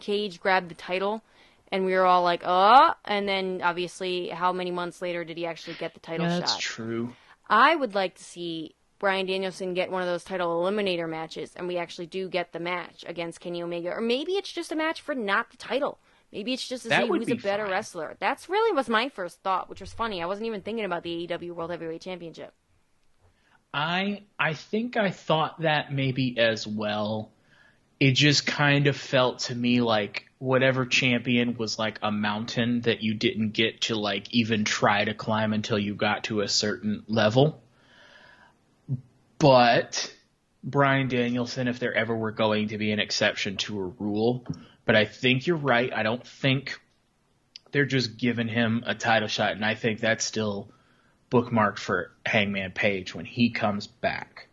Cage grabbed the title and we were all like, oh, and then obviously how many months later did he actually get the title shot? That's true. I would like to see Bryan Danielson get one of those title eliminator matches, and we actually do get the match against Kenny Omega. Or maybe it's just a match for not the title. Maybe it's just to see who's a better wrestler. That's really was my first thought, which was funny. I wasn't even thinking about the AEW World Heavyweight Championship. I think I thought that maybe as well. It just kind of felt to me like whatever champion was like a mountain that you didn't get to even try to climb until you got to a certain level. But Bryan Danielson, if there ever were going to be an exception to a rule, but I think you're right. I don't think they're just giving him a title shot, and I think that's still bookmarked for Hangman Page when he comes back.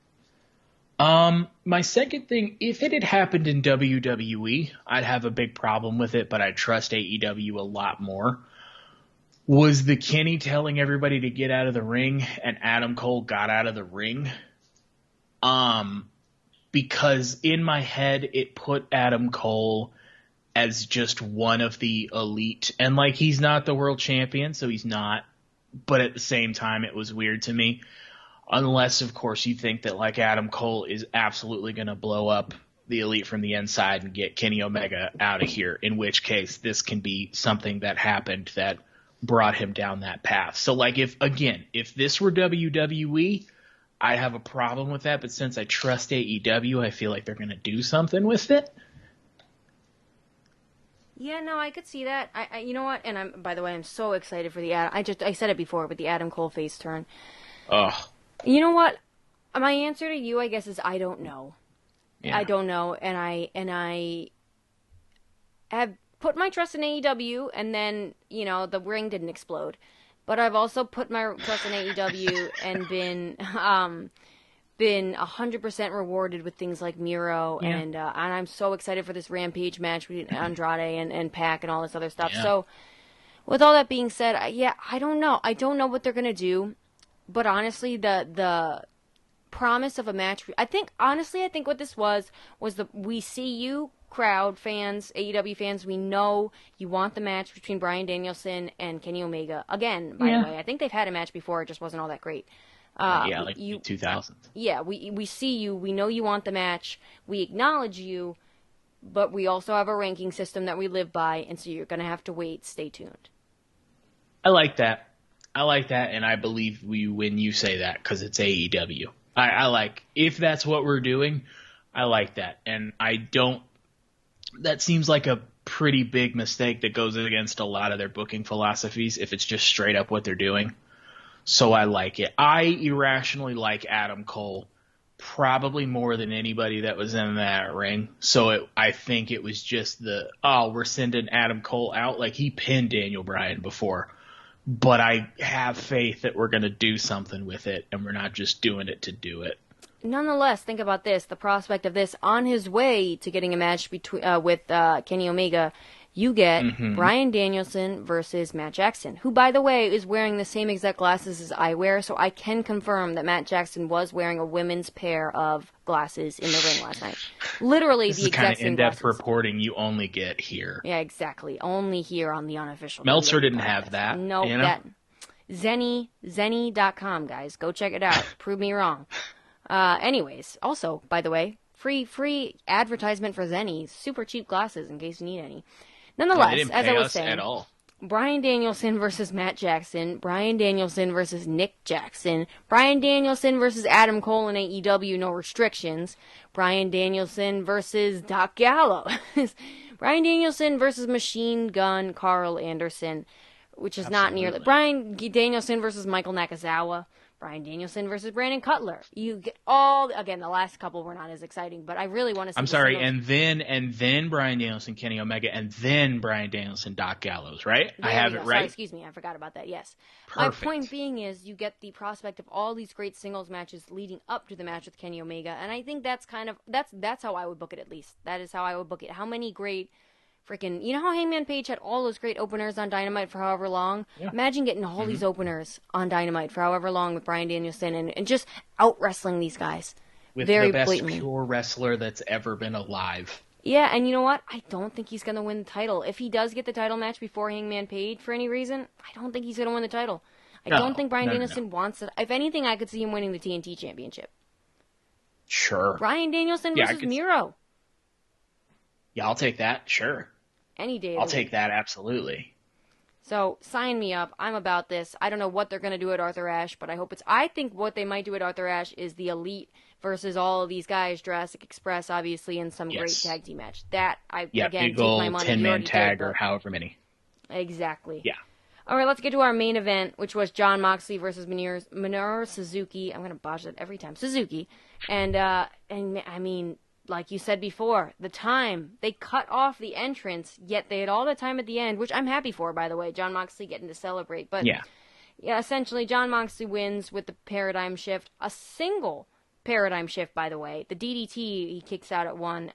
My second thing, if it had happened in WWE, I'd have a big problem with it, but I trust AEW a lot more. Was the Kenny telling everybody to get out of the ring and Adam Cole got out of the ring? Because in my head, it put Adam Cole as just one of the elite. And he's not the world champion, so he's not. But at the same time, it was weird to me. Unless, of course, you think that Adam Cole is absolutely going to blow up the elite from the inside and get Kenny Omega out of here. In which case, this can be something that happened that brought him down that path. So if this were WWE, I'd have a problem with that, but since I trust AEW, I feel like they're going to do something with it. Yeah, no, I could see that. I you know what? And by the way, I'm so excited for the I said it before, but the Adam Cole face turn. Ugh. You know what? My answer to you, I guess, is I don't know. Yeah. I don't know, and I have put my trust in AEW, and then the ring didn't explode. But I've also put my trust in AEW and been 100% rewarded with things like Miro, and I'm so excited for this Rampage match between Andrade and Pac and all this other stuff. Yeah. So, with all that being said, I don't know. I don't know what they're gonna do, but honestly, the promise of a match. I think what this was the we see you. Crowd fans, AEW fans, we know you want the match between Bryan Danielson and Kenny Omega. Again, by the way, I think they've had a match before, it just wasn't all that great. The 2000s. Yeah, we see you, we know you want the match, we acknowledge you, but we also have a ranking system that we live by, and so you're going to have to wait. Stay tuned. I like that. And I believe you when you say that because it's AEW. I like if that's what we're doing. I like that, and I don't. That seems like a pretty big mistake that goes against a lot of their booking philosophies if it's just straight up what they're doing. So I like it. I irrationally like Adam Cole probably more than anybody that was in that ring. So I think it was just we're sending Adam Cole out. Like, he pinned Daniel Bryan before. But I have faith that we're going to do something with it, and we're not just doing it to do it. Nonetheless, think about this. The prospect of this on his way to getting a match with Kenny Omega, you get Bryan Danielson versus Matt Jackson, who, by the way, is wearing the same exact glasses as I wear, so I can confirm that Matt Jackson was wearing a women's pair of glasses in the ring last night. Literally the exact same glasses. This is the kind of in-depth reporting you only get here. Yeah, exactly. Only here on the unofficial. Meltzer didn't have that. No, you know? that Zenny.com, guys. Go check it out. Prove me wrong. Anyways, also, by the way, free advertisement for Zenny. Super cheap glasses in case you need any. Nonetheless, as I was saying, at all. Bryan Danielson versus Matt Jackson, Bryan Danielson versus Nick Jackson, Bryan Danielson versus Adam Cole in AEW, no restrictions, Bryan Danielson versus Doc Gallows, Bryan Danielson versus Machine Gun Carl Anderson, which is not nearly, Bryan Danielson versus Michael Nakazawa, Bryan Danielson versus Brandon Cutler. You get again, the last couple were not as exciting, but I really want to see. I'm sorry, and then Bryan Danielson, Kenny Omega, and then Bryan Danielson, Doc Gallows, right? I have it right. Sorry, excuse me, I forgot about that, yes. Perfect. My point being is you get the prospect of all these great singles matches leading up to the match with Kenny Omega, and I think that's that's how I would book it, at least. That is how I would book it. How many great freaking, you know how Hangman Page had all those great openers on Dynamite for however long? Yeah. Imagine getting all these openers on Dynamite for however long with Bryan Danielson and just out-wrestling these guys. With very the best blatantly. Pure wrestler that's ever been alive. Yeah, and you know what? I don't think he's going to win the title. If he does get the title match before Hangman Page for any reason, I don't think he's going to win the title. I don't think Bryan Danielson wants it. If anything, I could see him winning the TNT Championship. Sure. Bryan Danielson versus Miro. Yeah, I'll take that. Sure. Any day. I'll take that, absolutely. So, sign me up. I'm about this. I don't know what they're going to do at Arthur Ashe, but I think what they might do at Arthur Ashe is the Elite versus all of these guys, Jurassic Express, obviously, in some great tag team match. That, again, big take old my money. 10-man tag or however many. Exactly. Yeah. All right, let's get to our main event, which was Jon Moxley versus Meniere Suzuki. I'm going to botch that every time. Suzuki. And I mean, like you said before, the time, they cut off the entrance, yet they had all the time at the end, which I'm happy for, by the way, Jon Moxley getting to celebrate. But yeah, essentially, Jon Moxley wins with the paradigm shift, a single paradigm shift, by the way. The DDT, he kicks out at 1.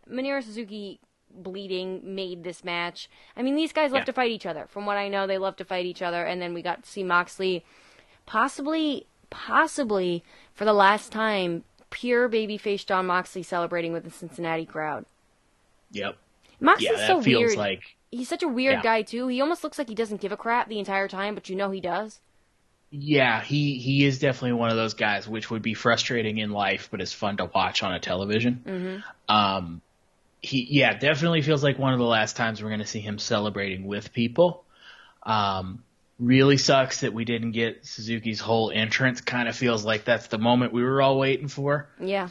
Meniere Suzuki, bleeding, made this match. I mean, these guys love to fight each other. From what I know, they love to fight each other, and then we got to see Moxley possibly, for the last time, pure babyface Jon Moxley celebrating with the Cincinnati crowd. Yep. Moxley's so weird. Like, he's such a weird guy, too. He almost looks like he doesn't give a crap the entire time, but you know he does. Yeah, he is definitely one of those guys, which would be frustrating in life, but is fun to watch on a television. Mm-hmm. He definitely feels like one of the last times we're going to see him celebrating with people. Really sucks that we didn't get Suzuki's whole entrance. Kind of feels like that's the moment we were all waiting for. Yeah.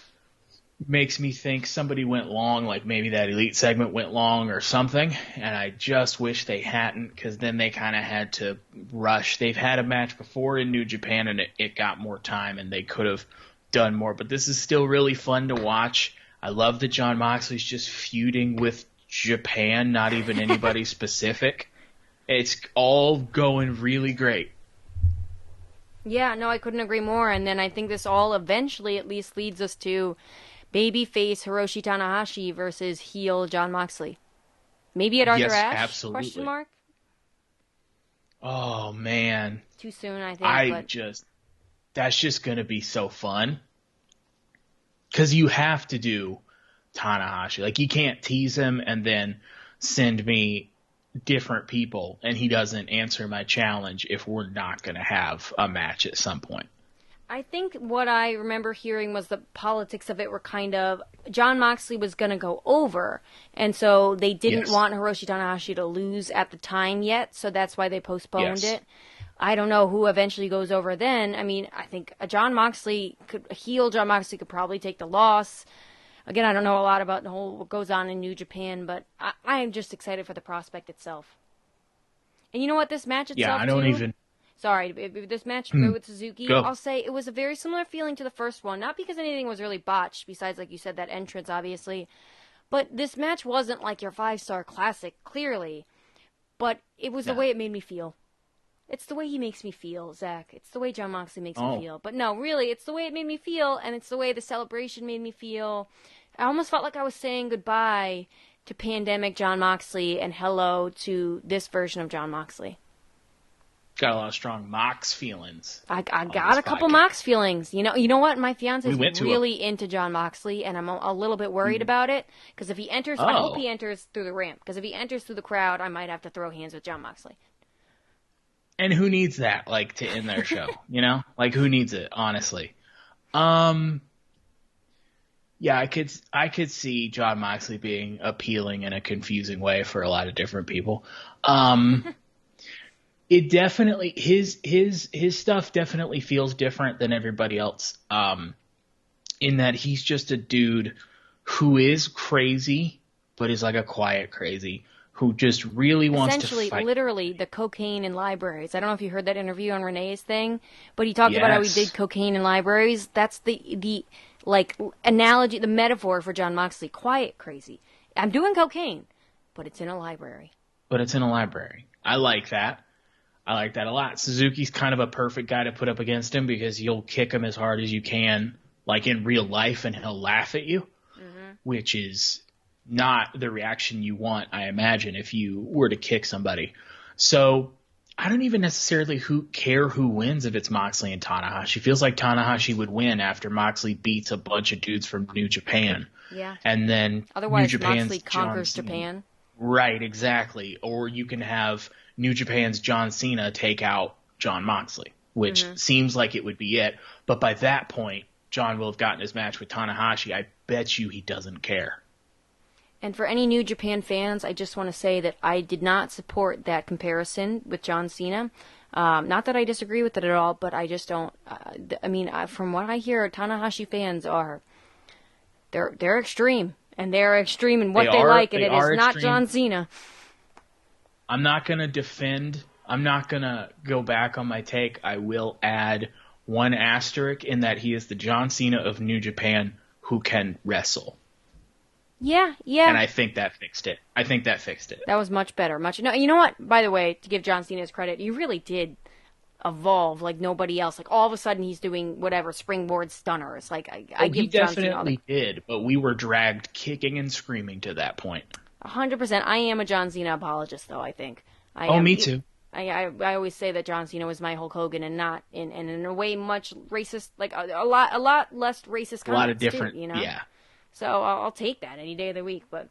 Makes me think somebody went long, like maybe that Elite segment went long or something, and I just wish they hadn't, because then they kind of had to rush. They've had a match before in New Japan, and it got more time, and they could have done more. But this is still really fun to watch. I love that Jon Moxley's just feuding with Japan, not even anybody specific. It's all going really great. Yeah, no, I couldn't agree more. And then I think this all eventually at least leads us to babyface Hiroshi Tanahashi versus heel Jon Moxley. Maybe at Arthur Ashe? Absolutely. Question mark? Oh, man. Too soon, I think. That's just going to be so fun. Because you have to do Tanahashi. Like, you can't tease him and then send me different people and he doesn't answer my challenge if we're not going to have a match at some point. I think what I remember hearing was the politics of it were kind of, Jon Moxley was going to go over, and so they didn't Yes. want Hiroshi Tanahashi to lose at the time yet, so that's why they postponed Yes. it. I don't know who eventually goes over then. I mean, I think Jon Moxley could probably take the loss. Again, I don't know a lot about the whole what goes on in New Japan, but I am just excited for the prospect itself. And you know what? This match itself, Yeah, I don't too, even. Sorry, this match with Suzuki, Go. I'll say it was a very similar feeling to the first one. Not because anything was really botched, besides, like you said, that entrance, obviously. But this match wasn't like your 5-star classic, clearly. But it was the way it made me feel. It's the way he makes me feel, Zach. It's the way Jon Moxley makes me feel. But no, really, it's the way it made me feel, and it's the way the celebration made me feel. I almost felt like I was saying goodbye to pandemic Jon Moxley and hello to this version of Jon Moxley. Got a lot of strong Mox feelings. I got a couple Mox feelings. You know what? My fiance is really into Jon Moxley, and I'm a little bit worried about it. Because if he enters, I hope he enters through the ramp. Because if he enters through the crowd, I might have to throw hands with Jon Moxley. And who needs that, like, to end their show, you know? Like, who needs it, honestly? Yeah, I could see Jon Moxley being appealing in a confusing way for a lot of different people. It definitely, his stuff definitely feels different than everybody else, in that he's just a dude who is crazy, but is like a quiet crazy, who just really wants to fight. Essentially, literally, the cocaine in libraries. I don't know if you heard that interview on Renee's thing, but he talked about how he did cocaine in libraries. That's the like analogy, the metaphor for Jon Moxley. Quiet, crazy. I'm doing cocaine, but it's in a library. I like that. I like that a lot. Suzuki's kind of a perfect guy to put up against him because you'll kick him as hard as you can, like in real life, and he'll laugh at you, which is not the reaction you want, I imagine, if you were to kick somebody. So I don't even necessarily care who wins if it's Moxley and Tanahashi. It feels like Tanahashi would win after Moxley beats a bunch of dudes from New Japan. Yeah. And then otherwise, New Japan's Moxley conquers Japan. Right, exactly. Or you can have New Japan's John Cena take out Jon Moxley, which seems like it would be it. But by that point, John will have gotten his match with Tanahashi. I bet you he doesn't care. And for any New Japan fans, I just want to say that I did not support that comparison with John Cena. Not that I disagree with it at all, but I just don't. From what I hear, Tanahashi fans they're extreme, and they're extreme in what they like, and it is not John Cena. I'm not going to defend. I'm not going to go back on my take. I will add one asterisk in that he is the John Cena of New Japan who can wrestle. Yeah. And I think that fixed it. That was much better. No, you know what? By the way, to give John Cena his credit, he really did evolve like nobody else. Like all of a sudden, he's doing whatever springboard stunners. Like I give John Cena all that. He definitely did, but we were dragged kicking and screaming to that point. 100%. I am a John Cena apologist, though. I think. Me too. I always say that John Cena was my Hulk Hogan, and not in a way much racist, like a lot less racist. A lot of different, too, yeah. So I'll take that any day of the week. But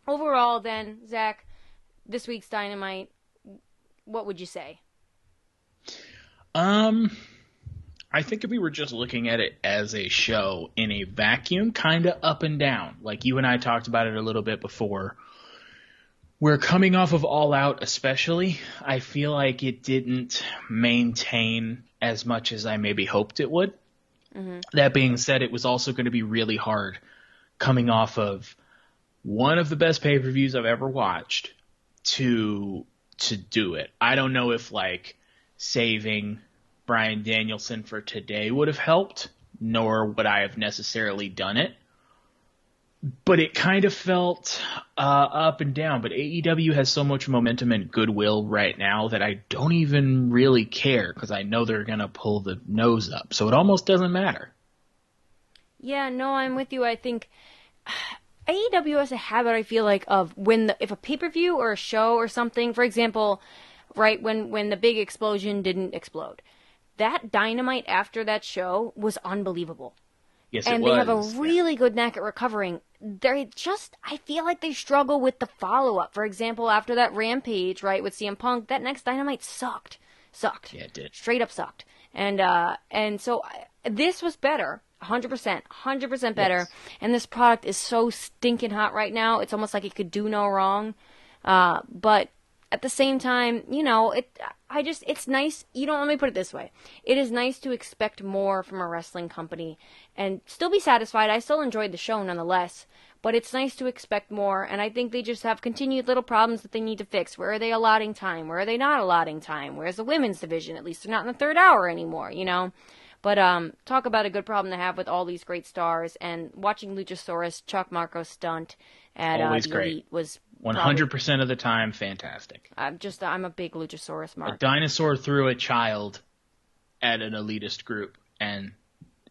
overall, then, Zach, this week's Dynamite, what would you say? I think if we were just looking at it as a show in a vacuum, kind of up and down, like you and I talked about it a little bit before, we're coming off of All Out especially. I feel like it didn't maintain as much as I maybe hoped it would. That being said, it was also going to be really hard coming off of one of the best pay-per-views I've ever watched to do it. I don't know if like saving Bryan Danielson for today would have helped, nor would I have necessarily done it. But it kind of felt up and down. But AEW has so much momentum and goodwill right now that I don't even really care because I know they're going to pull the nose up. So it almost doesn't matter. Yeah, no, I'm with you. I think AEW has a habit, I feel like, of if a pay-per-view or a show or something, for example, right, when the big explosion didn't explode, that Dynamite after that show was unbelievable. Yes, and it was. They have a really good knack at recovering. I feel like they struggle with the follow-up. For example, after that Rampage, right, with CM Punk, that next Dynamite sucked. Yeah, it did. Straight up sucked. And so this was better. 100%, 100% better. Yes. And this product is so stinking hot right now. It's almost like it could do no wrong. But at the same time, it's nice. Let me put it this way. It is nice to expect more from a wrestling company and still be satisfied. I still enjoyed the show nonetheless, but it's nice to expect more. And I think they just have continued little problems that they need to fix. Where are they allotting time? Where are they not allotting time? Where's the women's division? At least they're not in the third hour anymore, But talk about a good problem to have with all these great stars. And watching Luchasaurus, Chuck Marco stunt at the Elite was 100% of the time fantastic. I'm a big Luchasaurus mark. A dinosaur threw a child at an elitist group, and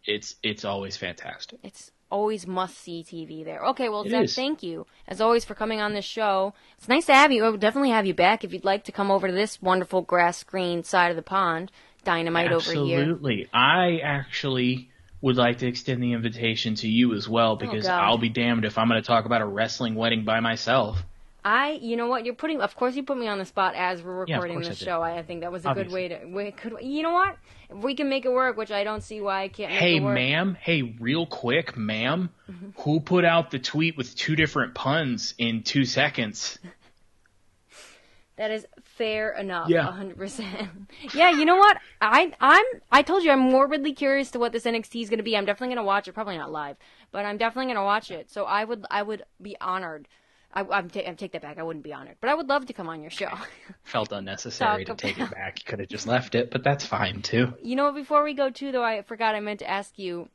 it's always fantastic. It's always must-see TV there. Okay, well, Zach, thank you, as always, for coming on this show. It's nice to have you. I would definitely have you back if you'd like to come over to this wonderful grass green side of the pond. Dynamite over here. Absolutely. I actually would like to extend the invitation to you as well, because I'll be damned if I'm going to talk about a wrestling wedding by myself. You know what, of course you put me on the spot as we're recording this show. I think that was a good way to, you know what? If we can make it work, which I don't see why I can't make it work. Hey, real quick, ma'am, who put out the tweet with 2 different puns in 2 seconds? That is fair enough. Yeah. 100%. Yeah, you know what? I told you I'm morbidly curious to what this NXT is going to be. I'm definitely going to watch it. Probably not live, but I'm definitely going to watch it. So I would be honored. I take that back. I wouldn't be honored, but I would love to come on your show. Felt unnecessary to take it back. You could have just left it, but that's fine too. You know, before we go too, though, I forgot I meant to ask you,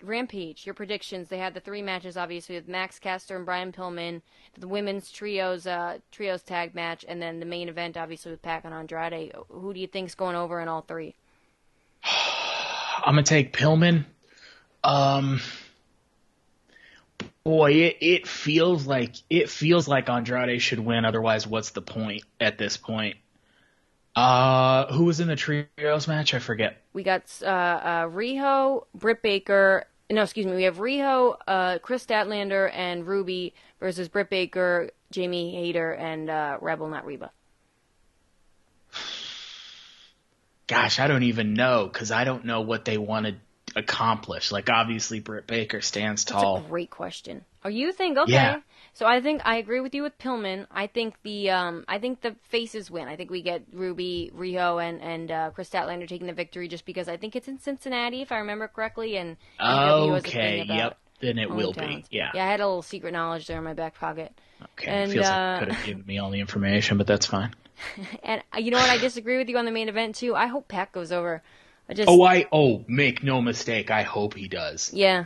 Rampage, your predictions. They had the 3 matches, obviously, with Max Caster and Brian Pillman, the women's trios tag match, and then the main event, obviously, with Pac and Andrade. Who do you think's going over in all 3? I'm gonna take Pillman. Boy, it feels like Andrade should win. Otherwise, what's the point at this point? Who was in the trios match? I forget. We got Riho, Britt Baker. No, excuse me. We have Riho, Chris Statlander, and Ruby versus Britt Baker, Jamie Hayter, and Rebel, not Reba. Gosh, I don't even know, because I don't know what they want to accomplish. Like, obviously, Britt Baker stands tall. That's a great question. Oh, you think? Okay. Yeah. So I think I agree with you with Pillman. I think the faces win. I think we get Ruby, Riho, and Chris Statlander taking the victory, just because I think it's in Cincinnati, if I remember correctly. And okay, yep. Then it will be. Yeah. Yeah, I had a little secret knowledge there in my back pocket. Okay. And, feels like you could have given me all the information, but that's fine. And you know what? I disagree with you on the main event too. I hope Pac goes over. Make no mistake. I hope he does. Yeah.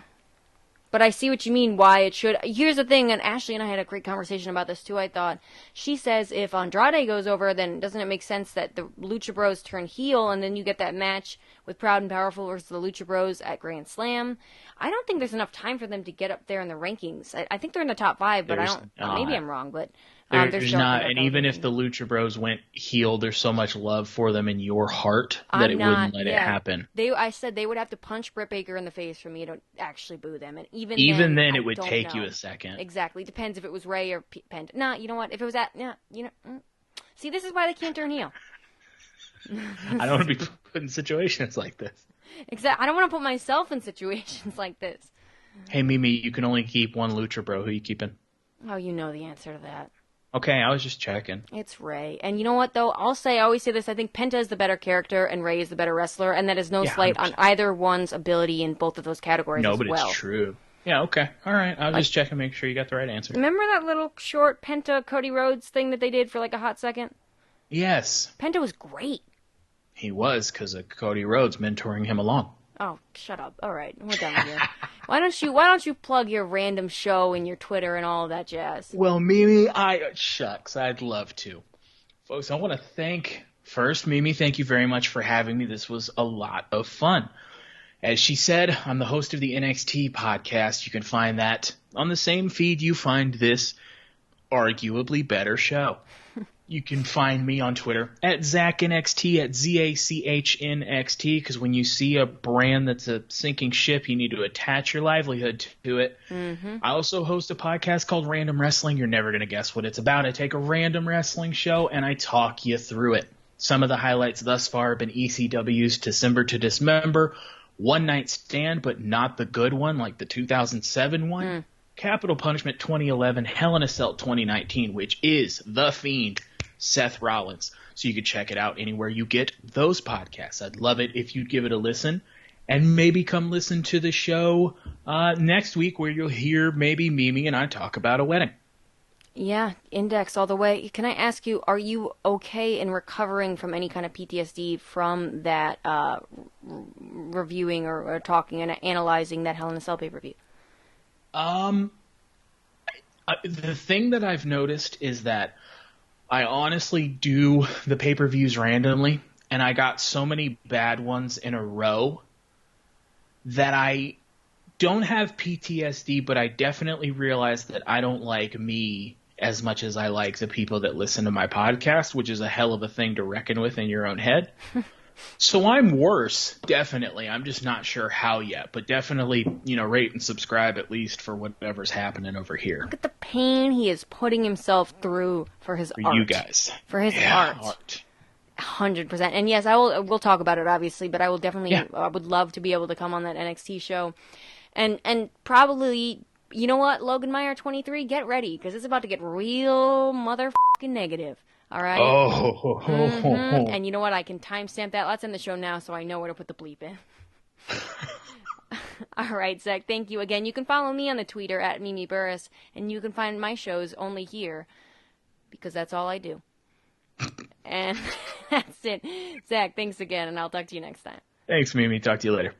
But I see what you mean, why it should. Here's the thing, and Ashley and I had a great conversation about this too, I thought. She says if Andrade goes over, then doesn't it make sense that the Lucha Bros turn heel, and then you get that match with Proud and Powerful versus the Lucha Bros at Grand Slam? I don't think there's enough time for them to get up there in the rankings. I think they're in the top 5, but maybe I'm wrong, but... There's not, and even if the Lucha Bros went heel, there's so much love for them in your heart that it wouldn't let it happen. I said they would have to punch Britt Baker in the face for me to actually boo them, and even then it would take you a second. Exactly, depends if it was Ray or Penta. Nah, you know what? If it was see, this is why they can't turn heel. I don't want to be put in situations like this. Exactly, I don't want to put myself in situations like this. Hey, Mimi, you can only keep one Lucha Bro. Who are you keeping? Oh, you know the answer to that. Okay, I was just checking. It's Ray. And you know what, though? I always say this. I think Penta is the better character and Ray is the better wrestler, and that is no slight on either one's ability in both of those categories as well. No, but it's true. Yeah, okay. All right. I was just checking to make sure you got the right answer. Remember that little short Penta-Cody Rhodes thing that they did for like a hot second? Yes. Penta was great. He was, because of Cody Rhodes mentoring him along. Oh, shut up. All right, we're done here. Why don't you plug your random show and your Twitter and all of that jazz? Well, Mimi, shucks, I'd love to. Folks, I want to thank Mimi, thank you very much for having me. This was a lot of fun. As she said, I'm the host of the NXT podcast. You can find that on the same feed you find this arguably better show. You can find me on Twitter at ZachNXT, at ZACHNXT, because when you see a brand that's a sinking ship, you need to attach your livelihood to it. Mm-hmm. I also host a podcast called Random Wrestling. You're never going to guess what it's about. I take a random wrestling show and I talk you through it. Some of the highlights thus far have been ECW's December to Dismember, One Night Stand, but not the good one, like the 2007 one. Capital Punishment 2011, Hell in a Cell 2019, which is The Fiend, Seth Rollins. So you can check it out anywhere you get those podcasts. I'd love it if you'd give it a listen. And maybe come listen to the show next week where you'll hear maybe Mimi and I talk about a wedding. Yeah, Index all the way. Can I ask you, are you okay in recovering from any kind of PTSD from that reviewing or talking and analyzing that Hell in a Cell pay-per-view? The thing that I've noticed is that I honestly do the pay-per-views randomly, and I got so many bad ones in a row that I don't have PTSD, but I definitely realize that I don't like me as much as I like the people that listen to my podcast, which is a hell of a thing to reckon with in your own head. So I'm worse, definitely. I'm just not sure how yet, but definitely, rate and subscribe at least for whatever's happening over here. Look at the pain he is putting himself through for his art. You guys. For his art. 100%. And yes, we'll talk about it obviously, but I will definitely, I would love to be able to come on that NXT show. And probably, you know what, Logan Meyer 23, get ready, because it's about to get real motherfucking negative. All right. Oh. And you know what? I can timestamp that. Let's end the show now so I know where to put the bleep in. All right, Zach. Thank you again. You can follow me on the Twitter at Mimi Burris, and you can find my shows only here because that's all I do. And that's it. Zach, thanks again, and I'll talk to you next time. Thanks, Mimi. Talk to you later.